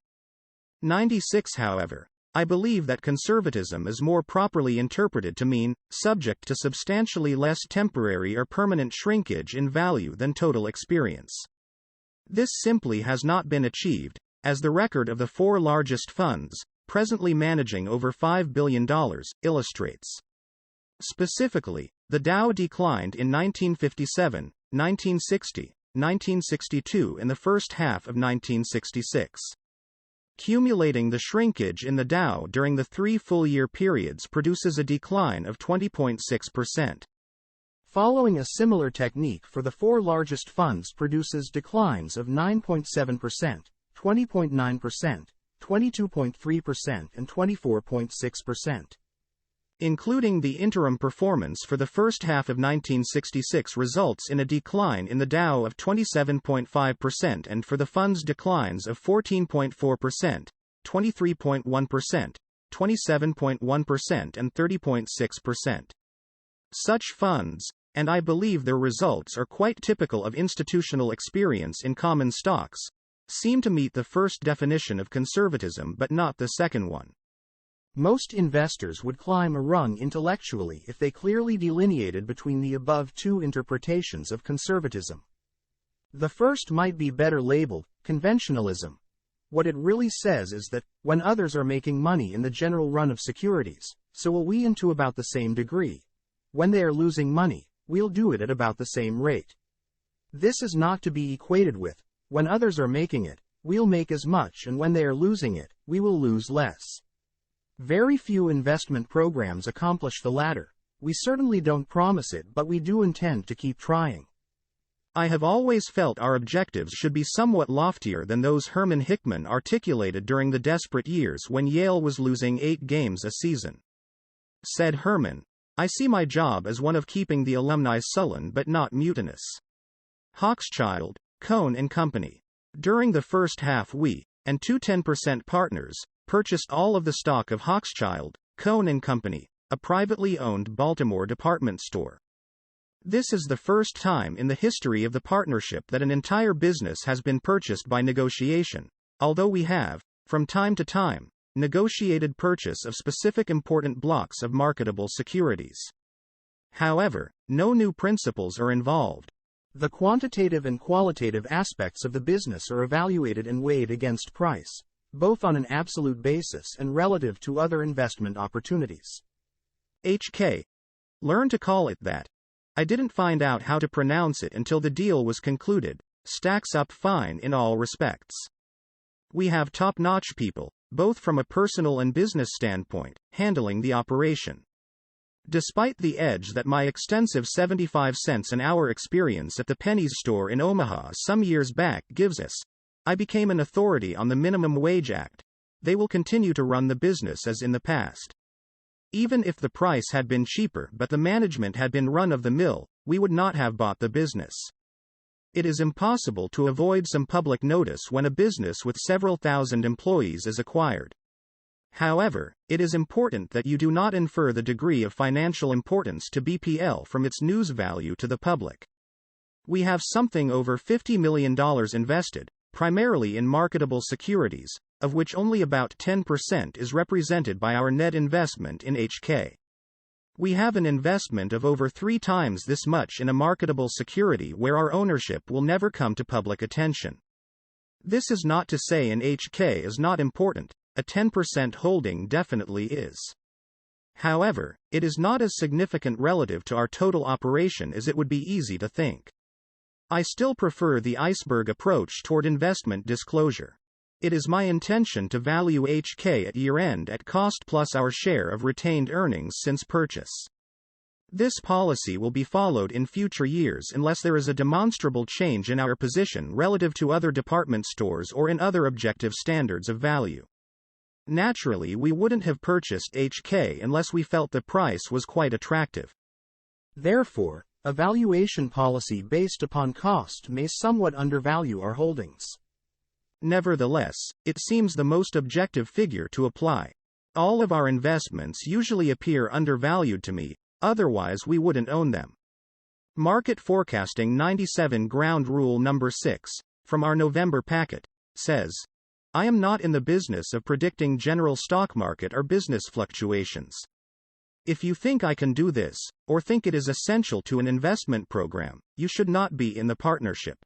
96 However, I believe that conservatism is more properly interpreted to mean subject to substantially less temporary or permanent shrinkage in value than total experience. This simply has not been achieved, as the record of the 4 largest funds, presently managing over $5 billion, illustrates. Specifically, the Dow declined in 1957, 1960, 1962 and the first half of 1966. Cumulating the shrinkage in the Dow during the 3 full-year periods produces a decline of 20.6%. Following a similar technique for the 4 largest funds produces declines of 9.7%, 20.9%, 22.3% and 24.6%. Including the interim performance for the first half of 1966 results in a decline in the Dow of 27.5% and for the funds declines of 14.4%, 23.1%, 27.1% and 30.6%. Such funds, and I believe their results are quite typical of institutional experience in common stocks, seem to meet the first definition of conservatism but not the second one. Most investors would climb a rung intellectually if they clearly delineated between the above 2 interpretations of conservatism. The first might be better labeled conventionalism. What it really says is that, when others are making money in the general run of securities, so will we, and to about the same degree. When they are losing money, we'll do it at about the same rate. This is not to be equated with, when others are making it, we'll make as much, and when they are losing it, we will lose less. Very few investment programs accomplish the latter. We certainly don't promise it, but we do intend to keep trying. I have always felt our objectives should be somewhat loftier than those Herman Hickman articulated during the desperate years when Yale was losing 8 games a season. Said Herman, I see my job as one of keeping the alumni sullen but not mutinous. Hochschild, Cohn and Company. During the first half we, and 2 10% partners, purchased all of the stock of Hochschild, Cohn and Company, a privately owned Baltimore department store. This is the first time in the history of the partnership that an entire business has been purchased by negotiation, although we have, from time to time, negotiated purchase of specific important blocks of marketable securities. However, no new principles are involved. The quantitative and qualitative aspects of the business are evaluated and weighed against price, both on an absolute basis and relative to other investment opportunities. HK. Learn to call it that. I didn't find out how to pronounce it until the deal was concluded. Stacks up fine in all respects. We have top-notch people, both from a personal and business standpoint, handling the operation. Despite the edge that my extensive 75 cents an hour experience at the Penny's store in Omaha some years back gives us, I became an authority on the Minimum Wage Act. They will continue to run the business as in the past. Even if the price had been cheaper but the management had been run-of-the-mill, we would not have bought the business. It is impossible to avoid some public notice when a business with several thousand employees is acquired. However, it is important that you do not infer the degree of financial importance to BPL from its news value to the public. We have something over $50 million invested, primarily in marketable securities, of which only about 10% is represented by our net investment in HK. We have an investment of over 3 times this much in a marketable security where our ownership will never come to public attention. This is not to say an HK is not important, a 10% holding definitely is. However, it is not as significant relative to our total operation as it would be easy to think. I still prefer the iceberg approach toward investment disclosure. It is my intention to value HK at year-end at cost plus our share of retained earnings since purchase. This policy will be followed in future years unless there is a demonstrable change in our position relative to other department stores or in other objective standards of value. Naturally, we wouldn't have purchased HK unless we felt the price was quite attractive. Therefore, a valuation policy based upon cost may somewhat undervalue our holdings. Nevertheless, it seems the most objective figure to apply. All of our investments usually appear undervalued to me, otherwise we wouldn't own them. Market Forecasting 97 Ground Rule Number 6, from our November packet, says, I am not in the business of predicting general stock market or business fluctuations. If you think I can do this, or think it is essential to an investment program, you should not be in the partnership.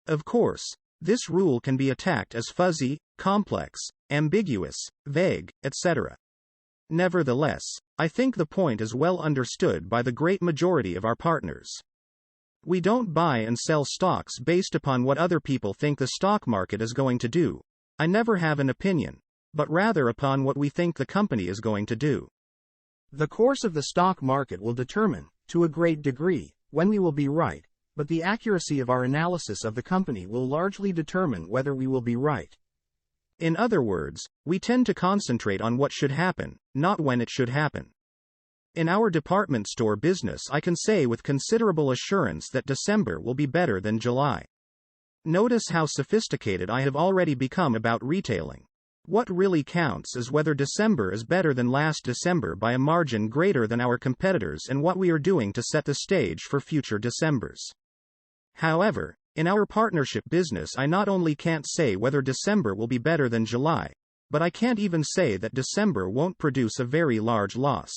Of course, this rule can be attacked as fuzzy, complex, ambiguous, vague, etc. Nevertheless, I think the point is well understood by the great majority of our partners. We don't buy and sell stocks based upon what other people think the stock market is going to do. I never have an opinion, but rather upon what we think the company is going to do. The course of the stock market will determine, to a great degree, when we will be right, but the accuracy of our analysis of the company will largely determine whether we will be right. In other words, we tend to concentrate on what should happen, not when it should happen. In our department store business, I can say with considerable assurance that December will be better than July. Notice how sophisticated I have already become about retailing. What really counts is whether December is better than last December by a margin greater than our competitors and what we are doing to set the stage for future Decembers. However, in our partnership business, I not only can't say whether December will be better than July, but I can't even say that December won't produce a very large loss.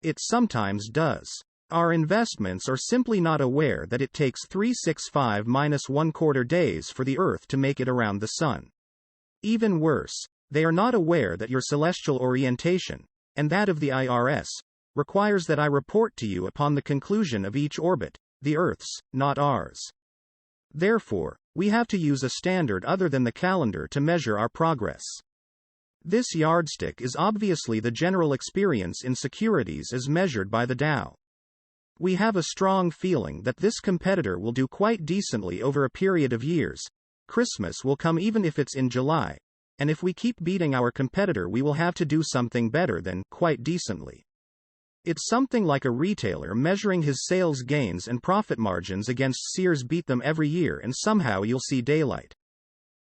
It sometimes does. Our investments are simply not aware that it takes 365 minus 1/4 days for the Earth to make it around the Sun. Even worse, they are not aware that your celestial orientation, and that of the IRS, requires that I report to you upon the conclusion of each orbit, the Earth's, not ours. Therefore, we have to use a standard other than the calendar to measure our progress. This yardstick is obviously the general experience in securities as measured by the Dow. We have a strong feeling that this competitor will do quite decently over a period of years. Christmas will come even if it's in July, and if we keep beating our competitor, we will have to do something better than quite decently. It's something like a retailer measuring his sales gains and profit margins against Sears beat them every year and somehow you'll see daylight.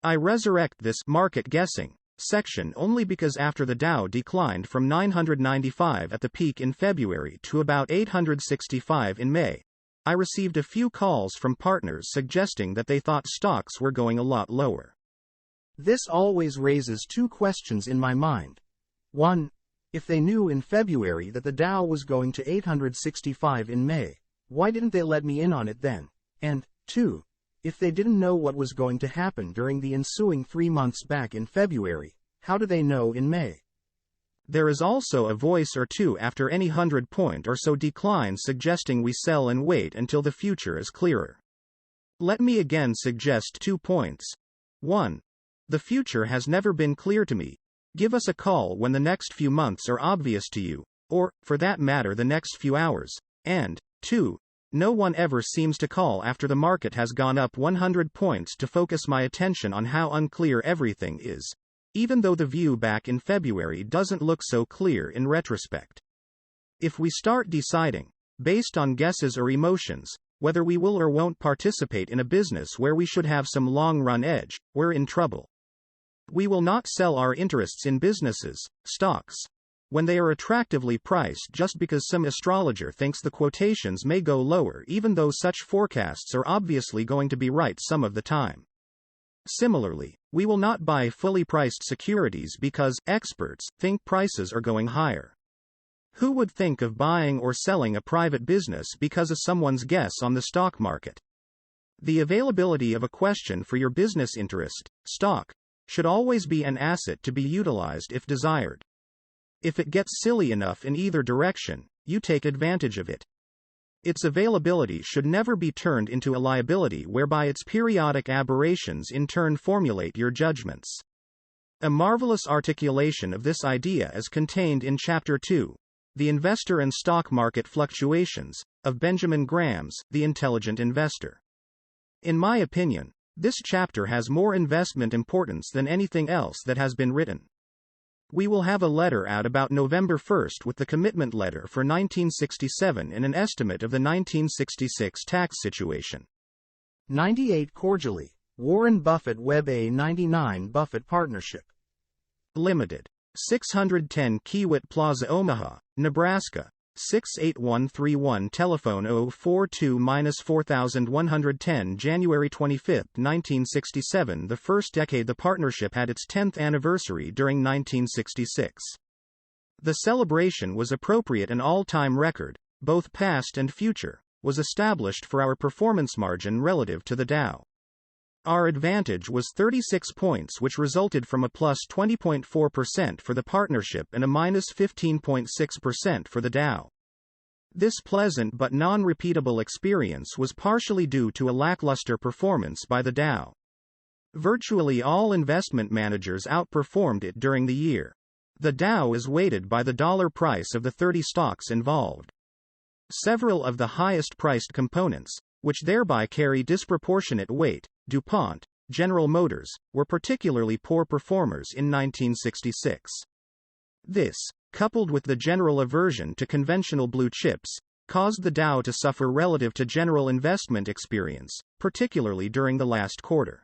I resurrect this market guessing section only because after the Dow declined from 995 at the peak in February to about 865 in May, I received a few calls from partners suggesting that they thought stocks were going a lot lower. This always raises two questions in my mind. 1. If they knew in February that the Dow was going to 865 in May, why didn't they let me in on it then? And 2. If they didn't know what was going to happen during the ensuing 3 months back in February, how do they know in May? There is also a voice or two after any 100-point or so decline suggesting we sell and wait until the future is clearer. Let me again suggest 2 points. 1. The future has never been clear to me. Give us a call when the next few months are obvious to you, or, for that matter, the next few hours. And 2. No one ever seems to call after the market has gone up 100 points to focus my attention on how unclear everything is, even though the view back in February doesn't look so clear in retrospect. If we start deciding, based on guesses or emotions, whether we will or won't participate in a business where we should have some long-run edge, we're in trouble. We will not sell our interests in businesses, stocks, when they are attractively priced just because some astrologer thinks the quotations may go lower even though such forecasts are obviously going to be right some of the time. Similarly, we will not buy fully priced securities because experts think prices are going higher. Who would think of buying or selling a private business because of someone's guess on the stock market? The availability of a question for your business interest, stock, should always be an asset to be utilized if desired. If it gets silly enough in either direction, you take advantage of it. Its availability should never be turned into a liability whereby its periodic aberrations in turn formulate your judgments. A marvelous articulation of this idea is contained in Chapter 2, The Investor and Stock Market Fluctuations, of Benjamin Graham's The Intelligent Investor. In my opinion, this chapter has more investment importance than anything else that has been written. We will have a letter out about November 1st with the commitment letter for 1967 and an estimate of the 1966 tax situation. 98 Cordially, Warren Buffett Web A99 Buffett Partnership Limited. 610 Kiewit Plaza, Omaha, Nebraska. 68131 Telephone 042-4110 January 25, 1967 The first decade the partnership had its 10th anniversary during 1966. The celebration was appropriate. An all-time record, both past and future, was established for our performance margin relative to the Dow. Our advantage was 36 points, which resulted from a plus 20.4% for the partnership and a minus 15.6% for the Dow. This pleasant but non-repeatable experience was partially due to a lackluster performance by the Dow. Virtually all investment managers outperformed it during the year. The Dow is weighted by the dollar price of the 30 stocks involved. Several of the highest-priced components, which thereby carry disproportionate weight, DuPont, General Motors, were particularly poor performers in 1966. This, coupled with the general aversion to conventional blue chips, caused the Dow to suffer relative to general investment experience, particularly during the last quarter.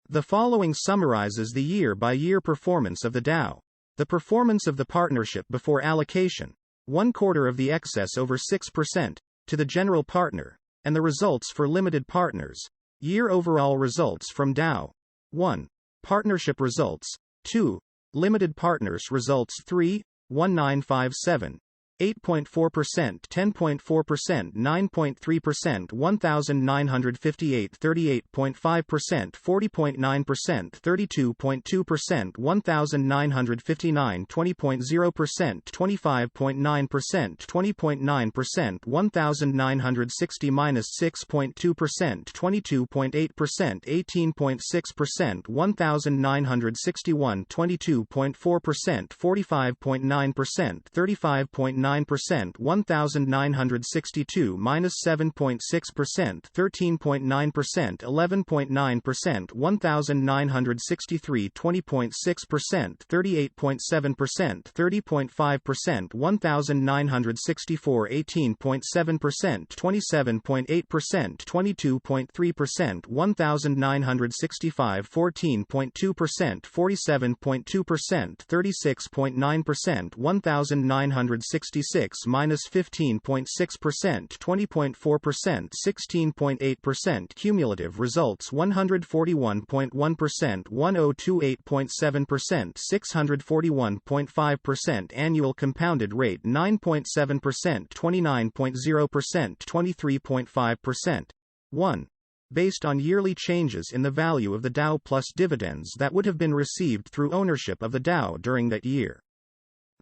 The following summarizes the year-by-year performance of the Dow. The performance of the partnership before allocation, 1/4 of the excess over 6%, to the general partner, and the results for limited partners. Year overall results from Dow. 1. Partnership results. 2. Limited partners results. 3. 1957. 8.4%, 10.4%, 9.3%, 1958, 38.5%, 40.9%, 32.2%, 1959, 20.0%, 25.9%, 20.9%, 1960-6.2%, 22.8%, 18.6%, 1961, 22.4%, 45.9%, 35.9%, 1962 -7.6%, 13.9%, 11.9%, 1963 20.6%, 38.7%, 30.5%, 1964 18.7%, 27.8%, 22.3%, 1965 14.2%, 47.2%, 36.9%, 1966 -15.6%, 20.4%, 16.8%. Cumulative results 141.1%, 1028.7%, 641.5%. Annual compounded rate 9.7%, 29.0%, 23.5%. 1. Based on yearly changes in the value of the Dow plus dividends that would have been received through ownership of the Dow during that year.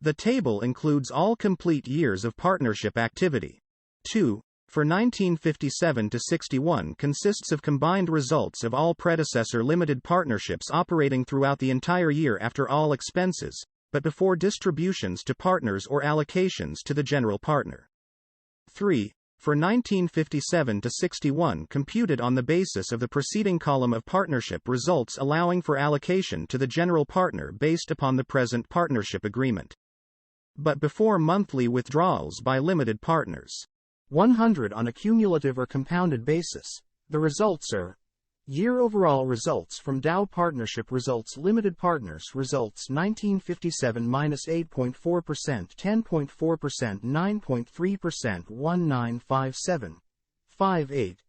The table includes all complete years of partnership activity. 2. For 1957 to 61 consists of combined results of all predecessor limited partnerships operating throughout the entire year after all expenses, but before distributions to partners or allocations to the general partner. 3. For 1957 to 61 computed on the basis of the preceding column of partnership results allowing for allocation to the general partner based upon the present partnership agreement, but before monthly withdrawals by limited partners. 100 on a cumulative or compounded basis. The results are: year overall results from Dow Partnership results, limited partners results 1957 -8.4%, 10.4%, 9.3%, 1957, 58.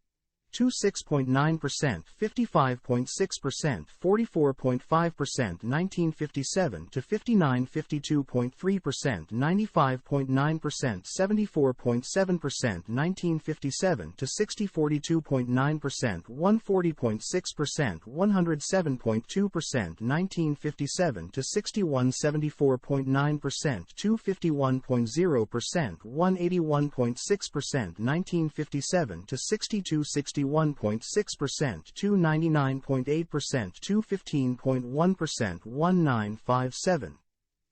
26.9%, 55.6%, 44.5%, 1957 to 59, 52.3%, 95.9%, 74.7%, 1957 to 60, 42.9%, 140.6%, 107.2%, 1957 to 61, 74.9%, 251.0%, 181.6%, 1957 to 62, 61.6%, 299.8%, 215.1%, 1957,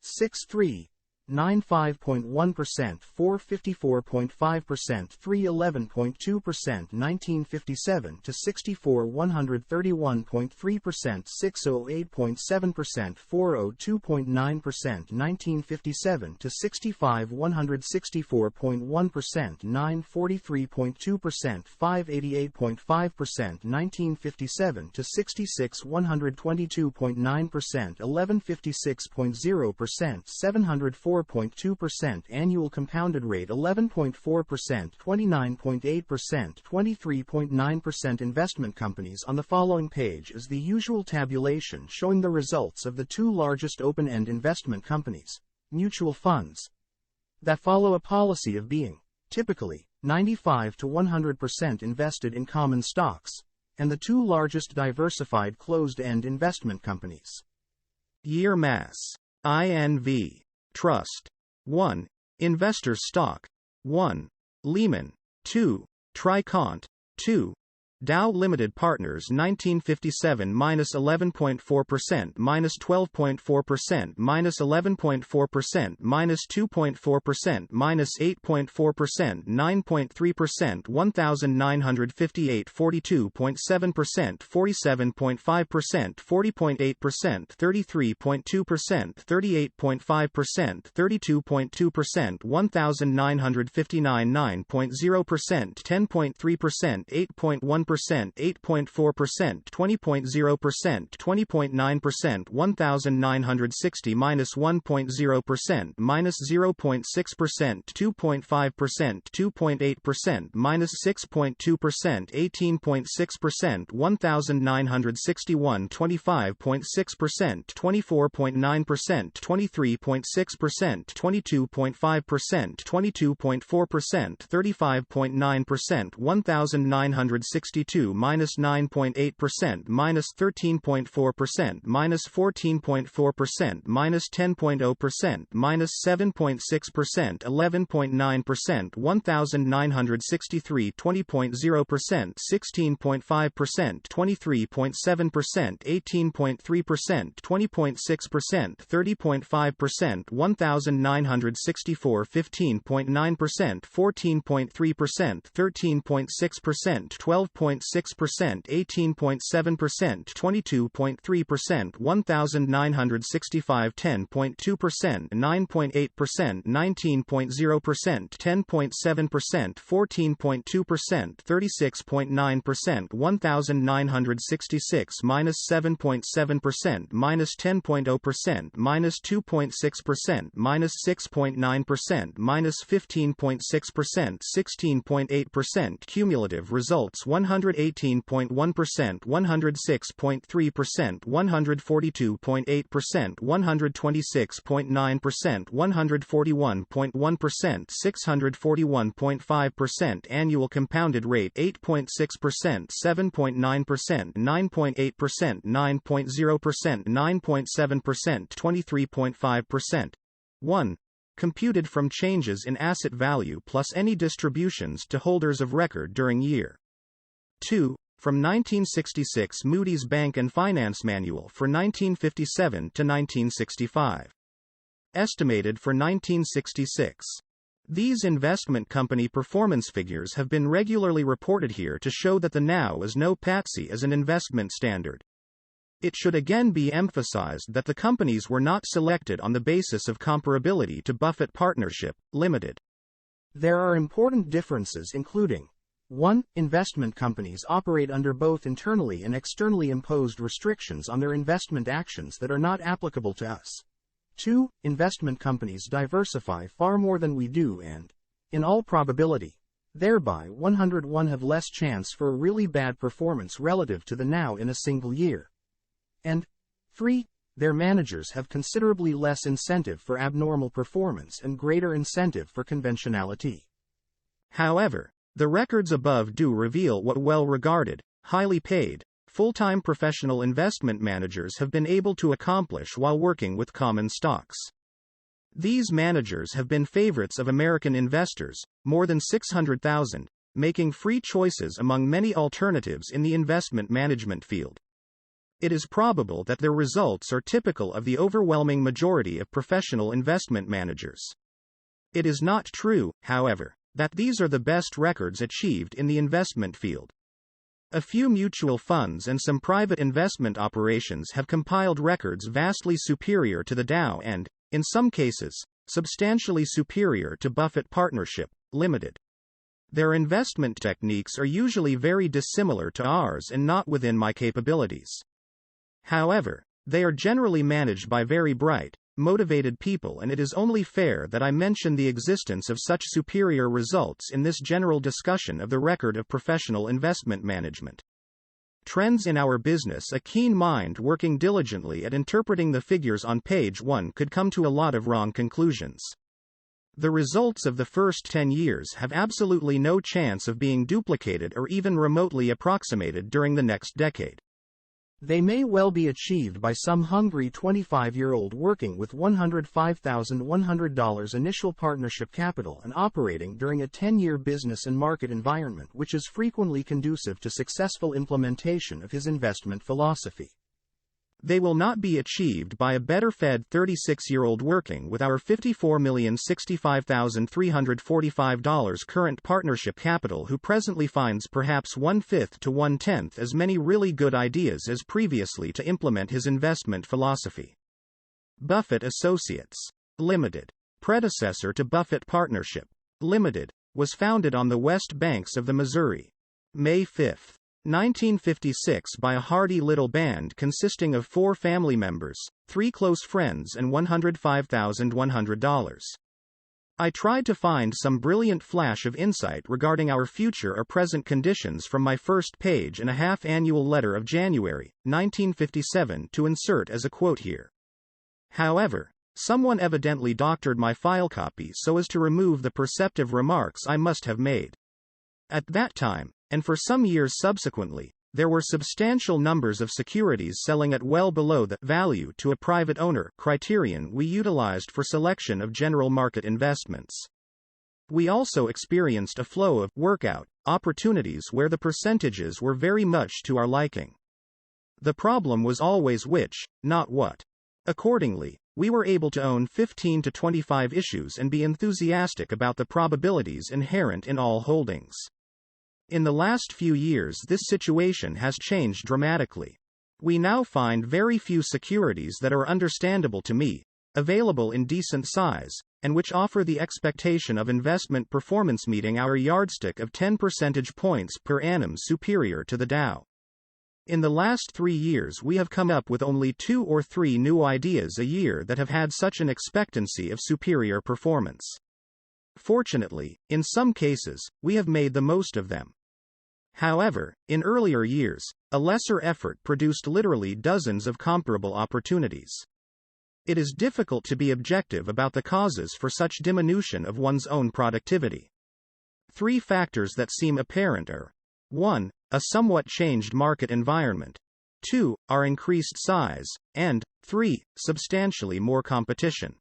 63, 95.1%, 454.5%, 311.2%, 1957 to 64, 131.3%, 608.7%, 402.9%, 1957 to 65, 164.1%, 943.2%, 588.5%, 1957 to 66, 122.9%, 1156.0%, 704.2%, annual compounded rate 11.4%, 29.8%, 23.9%. Investment companies. On the following page is the usual tabulation showing the results of the two largest open-end investment companies, mutual funds, that follow a policy of being, typically, 95 to 100% invested in common stocks, and the two largest diversified closed-end investment companies. Year Mass. INV. Trust. 1. Investors Stock. 1. Lehman. 2. Tricont. 2. Dow Limited Partners 1957 minus 11.4% minus 12.4% minus 11.4% minus 2.4% minus 8.4% 9.3% 1958 42.7% 47.5% 40.8% 33.2% 38.5% 32.2% 1959 9.0% 10.3% 8.1% 8.4%, 20.0%, 20.9%, 1960 minus 1.0%, minus 0.6%, 2.5%, 2.8%, minus 6.2%, 18.6%, 1961 25.6%, 24.9%, 23.6%, 22.5%, 22.4%, 35.9%, 1962 minus 9.8%, minus 13.4%, minus 14.4%, minus 10.0%, minus 7.6%, 11.9%, 1963 20.0%, 16.5%, 23.7%, 18.3%, 20.6%, 30.5%, 1964 15.9%, 14.3%, 13.6%, 12.6%, 18.7%, 22.3%, 1965 10.2%, 9.8%, 19.0%, 10.7%, 14.2%, 36.9%, 1966 minus 7.7%, minus 10.0%, minus 2.6%, minus 6.9%, minus 15.6%, 16.8%. Cumulative results 118.1%, 106.3%, 142.8%, 126.9%, 141.1%, 641.5%. Annual compounded rate 8.6%, 7.9%, 9.8%, 9.0%, 9.7%, 23.5%. 1. Computed from changes in asset value plus any distributions to holders of record during year. 2. From 1966 Moody's Bank and Finance Manual for 1957 to 1965. Estimated for 1966. These investment company performance figures have been regularly reported here to show that the now is no patsy as an investment standard. It should again be emphasized that the companies were not selected on the basis of comparability to Buffett Partnership, Limited. There are important differences including 1. Investment companies operate under both internally and externally imposed restrictions on their investment actions that are not applicable to us. 2. Investment companies diversify far more than we do and, in all probability, Thereby 101 have less chance for a really bad performance relative to the now in a single year. And 3. Their managers have considerably less incentive for abnormal performance and greater incentive for conventionality. However, the records above do reveal what well-regarded, highly paid, full-time professional investment managers have been able to accomplish while working with common stocks. These managers have been favorites of American investors, more than 600,000, making free choices among many alternatives in the investment management field. It is probable that their results are typical of the overwhelming majority of professional investment managers. It is not true, however, that these are the best records achieved in the investment field. A few mutual funds and some private investment operations have compiled records vastly superior to the Dow and, in some cases, substantially superior to Buffett Partnership, Limited. Their investment techniques are usually very dissimilar to ours and not within my capabilities. However, they are generally managed by very bright, motivated people, and it is only fair that I mention the existence of such superior results in this general discussion of the record of professional investment management. Trends in our business. A keen mind working diligently at interpreting the figures on page 1 could come to a lot of wrong conclusions. The results of the first 10 years have absolutely no chance of being duplicated or even remotely approximated during the next decade. They may well be achieved by some hungry 25-year-old working with $105,100 initial partnership capital and operating during a 10-year business and market environment which is frequently conducive to successful implementation of his investment philosophy. They will not be achieved by a better-fed 36-year-old working with our $54,065,345 current partnership capital who presently finds perhaps 1/5 to 1/10 as many really good ideas as previously to implement his investment philosophy. Buffett Associates, Limited, predecessor to Buffett Partnership, Limited, was founded on the west banks of the Missouri, May 5, 1956 by a hardy little band consisting of 4 family members, 3 close friends and $105,100. I tried to find some brilliant flash of insight regarding our future or present conditions from my first page and a half annual letter of January, 1957 to insert as a quote here. However, someone evidently doctored my file copy so as to remove the perceptive remarks I must have made. At that time, and for some years subsequently, there were substantial numbers of securities selling at well below the value to a private owner criterion we utilized for selection of general market investments. We also experienced a flow of workout opportunities where the percentages were very much to our liking. The problem was always which, not what. Accordingly, we were able to own 15 to 25 issues and be enthusiastic about the probabilities inherent in all holdings. In the last few years this situation has changed dramatically. We now find very few securities that are understandable to me, available in decent size, and which offer the expectation of investment performance meeting our yardstick of 10 percentage points per annum superior to the Dow. In the last 3 years we have come up with only 2 or 3 new ideas a year that have had such an expectancy of superior performance. Fortunately, in some cases, we have made the most of them. However, in earlier years, a lesser effort produced literally dozens of comparable opportunities. It is difficult to be objective about the causes for such diminution of one's own productivity. 3 factors that seem apparent are: 1. A somewhat changed market environment. 2. Our increased size, and 3. Substantially more competition.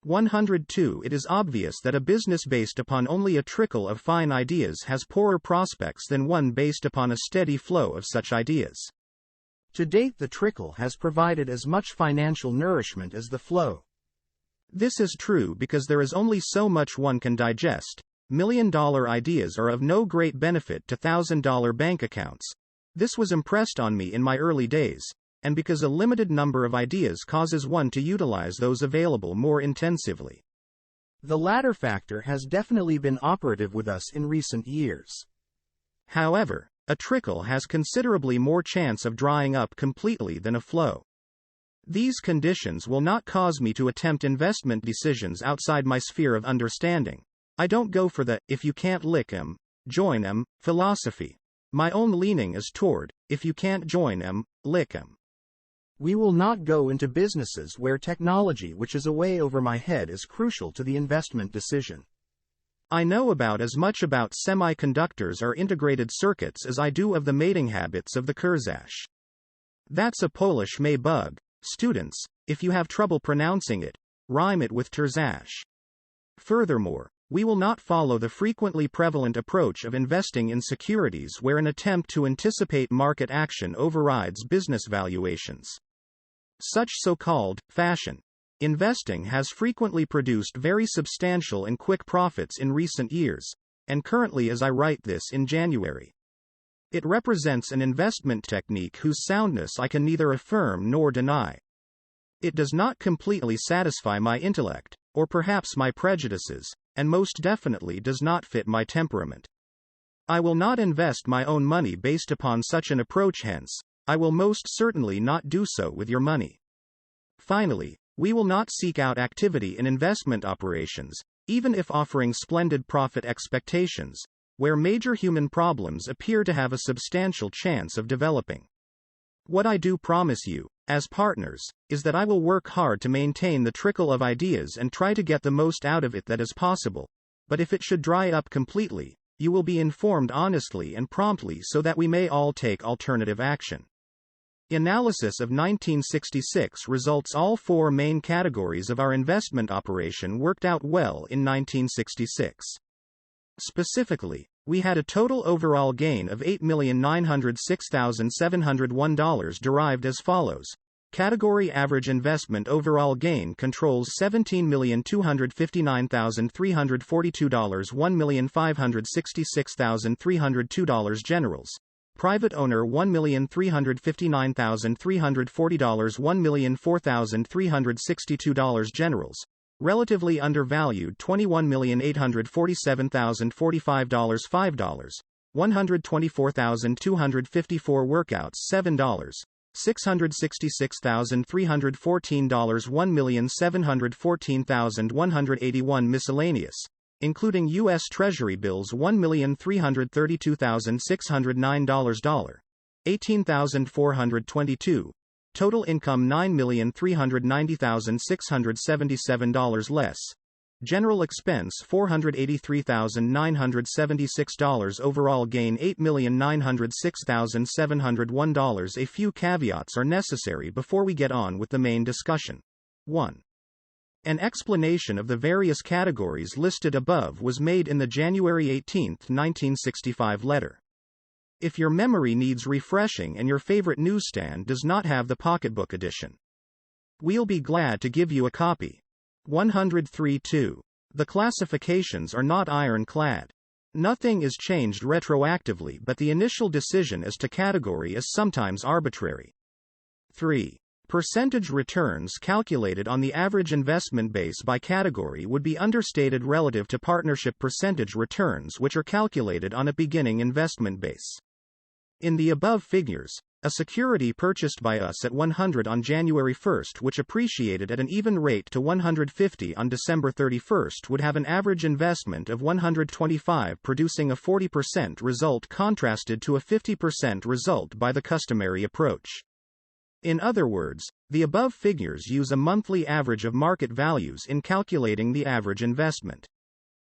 102. It is obvious that a business based upon only a trickle of fine ideas has poorer prospects than one based upon a steady flow of such ideas. To date the trickle has provided as much financial nourishment as the flow. This is true because there is only so much one can digest. $1,000,000 ideas are of no great benefit to $1,000 bank accounts. This was impressed on me in my early days, and because a limited number of ideas causes one to utilize those available more intensively. The latter factor has definitely been operative with us in recent years. However, a trickle has considerably more chance of drying up completely than a flow. These conditions will not cause me to attempt investment decisions outside my sphere of understanding, I don't go for the, if you can't lick 'em, join 'em, philosophy. My own leaning is toward, if you can't join 'em, lick 'em. We will not go into businesses where technology which is way over my head is crucial to the investment decision. I know about as much about semiconductors or integrated circuits as I do of the mating habits of the Kurzach. That's a Polish may bug. Students, if you have trouble pronouncing it, rhyme it with Terzach. Furthermore, we will not follow the frequently prevalent approach of investing in securities where an attempt to anticipate market action overrides business valuations. Such so-called fashion investing has frequently produced very substantial and quick profits in recent years, and currently as I write this in January. It represents an investment technique whose soundness I can neither affirm nor deny. It does not completely satisfy my intellect, or perhaps my prejudices, and most definitely does not fit my temperament. I will not invest my own money based upon such an approach, hence, I will most certainly not do so with your money. Finally, we will not seek out activity in investment operations, even if offering splendid profit expectations, where major human problems appear to have a substantial chance of developing. What I do promise you, as partners, is that I will work hard to maintain the trickle of ideas and try to get the most out of it that is possible, but if it should dry up completely, you will be informed honestly and promptly so that we may all take alternative action. Analysis of 1966 results. All four main categories of our investment operation worked out well in 1966. Specifically, we had a total overall gain of $8,906,701 derived as follows. Category average investment overall gain controls $17,259,342, $1,566,302 generals. Private owner $1,359,340, $1,004,362 generals. Relatively undervalued $21,847,045, $5. 124,254 workouts, $7. 666,314, $1,714,181 miscellaneous, including U.S. Treasury bills $1,332,609, $18,422. Total income $9,390,677 less. General expense $483,976. Overall gain $8,906,701. A few caveats are necessary before we get on with the main discussion. 1. An explanation of the various categories listed above was made in the January 18, 1965 letter. If your memory needs refreshing and your favorite newsstand does not have the pocketbook edition, we'll be glad to give you a copy. 103.2. The classifications are not ironclad. Nothing is changed retroactively, but the initial decision as to category is sometimes arbitrary. 3. Percentage returns calculated on the average investment base by category would be understated relative to partnership percentage returns, which are calculated on a beginning investment base. In the above figures, a security purchased by us at 100 on January 1, which appreciated at an even rate to 150 on December 31, would have an average investment of 125, producing a 40% result contrasted to a 50% result by the customary approach. In other words, the above figures use a monthly average of market values in calculating the average investment.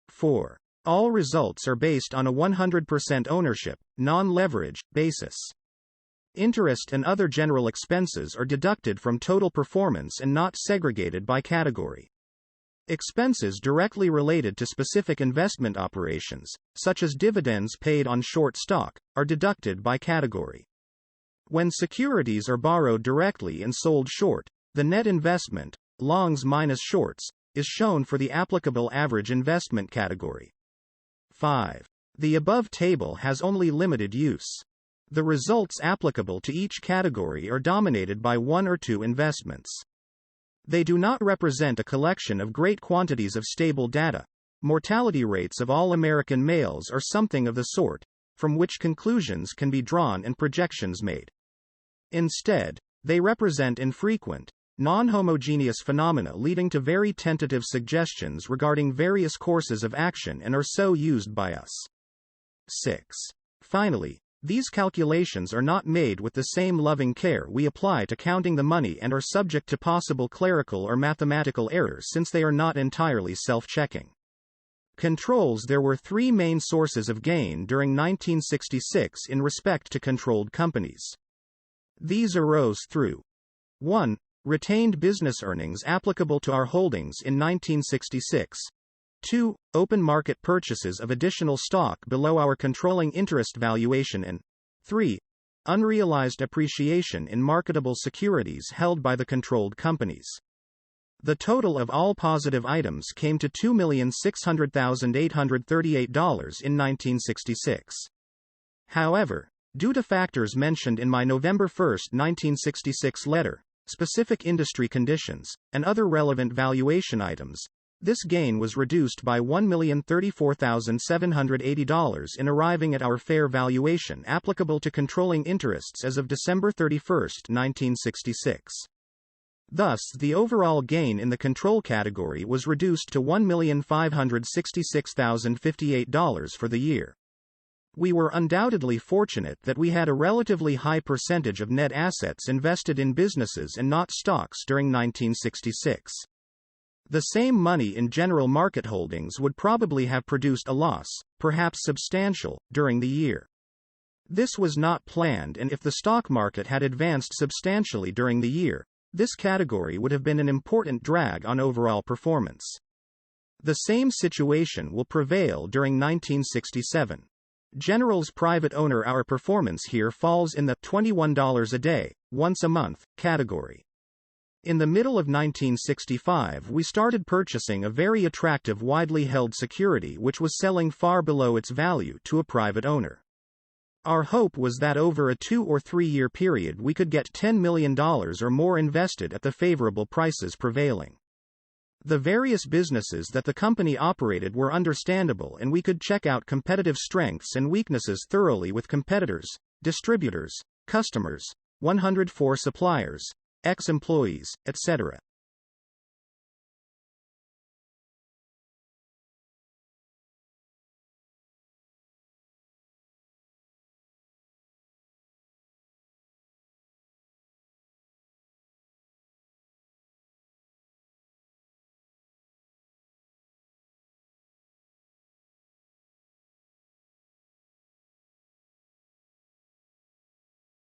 4. All results are based on a 100% ownership, non-leverage, basis. Interest and other general expenses are deducted from total performance and not segregated by category. Expenses directly related to specific investment operations, such as dividends paid on short stock, are deducted by category. When securities are borrowed directly and sold short, the net investment, longs minus shorts, is shown for the applicable average investment category. 5. The above table has only limited use. The results applicable to each category are dominated by one or two investments. They do not represent a collection of great quantities of stable data. Mortality rates of all American males are something of the sort, from which conclusions can be drawn and projections made. Instead, they represent infrequent, non-homogeneous phenomena leading to very tentative suggestions regarding various courses of action and are so used by us. 6. Finally, these calculations are not made with the same loving care we apply to counting the money and are subject to possible clerical or mathematical errors since they are not entirely self-checking. Controls. There were three main sources of gain during 1966 in respect to controlled companies. These arose through 1. Retained business earnings applicable to our holdings in 1966. 2. Open market purchases of additional stock below our controlling interest valuation and 3. Unrealized appreciation in marketable securities held by the controlled companies. The total of all positive items came to $2,600,838 in 1966. However, due to factors mentioned in my November 1, 1966 letter, specific industry conditions, and other relevant valuation items, this gain was reduced by $1,034,780 in arriving at our fair valuation applicable to controlling interests as of December 31, 1966. Thus, the overall gain in the control category was reduced to $1,566,058 for the year. We were undoubtedly fortunate that we had a relatively high percentage of net assets invested in businesses and not stocks during 1966. The same money in general market holdings would probably have produced a loss, perhaps substantial, during the year. This was not planned, and if the stock market had advanced substantially during the year, this category would have been an important drag on overall performance. The same situation will prevail during 1967. General's private owner. Our performance here falls in the $21 a day, once a month category. In the middle of 1965, we started purchasing a very attractive widely held security which was selling far below its value to a private owner. Our hope was that over a 2 or 3 year period we could get $10 million or more invested at the favorable prices prevailing. The various businesses that the company operated were understandable, and we could check out competitive strengths and weaknesses thoroughly with competitors, distributors, customers, 104 suppliers, ex-employees, etc.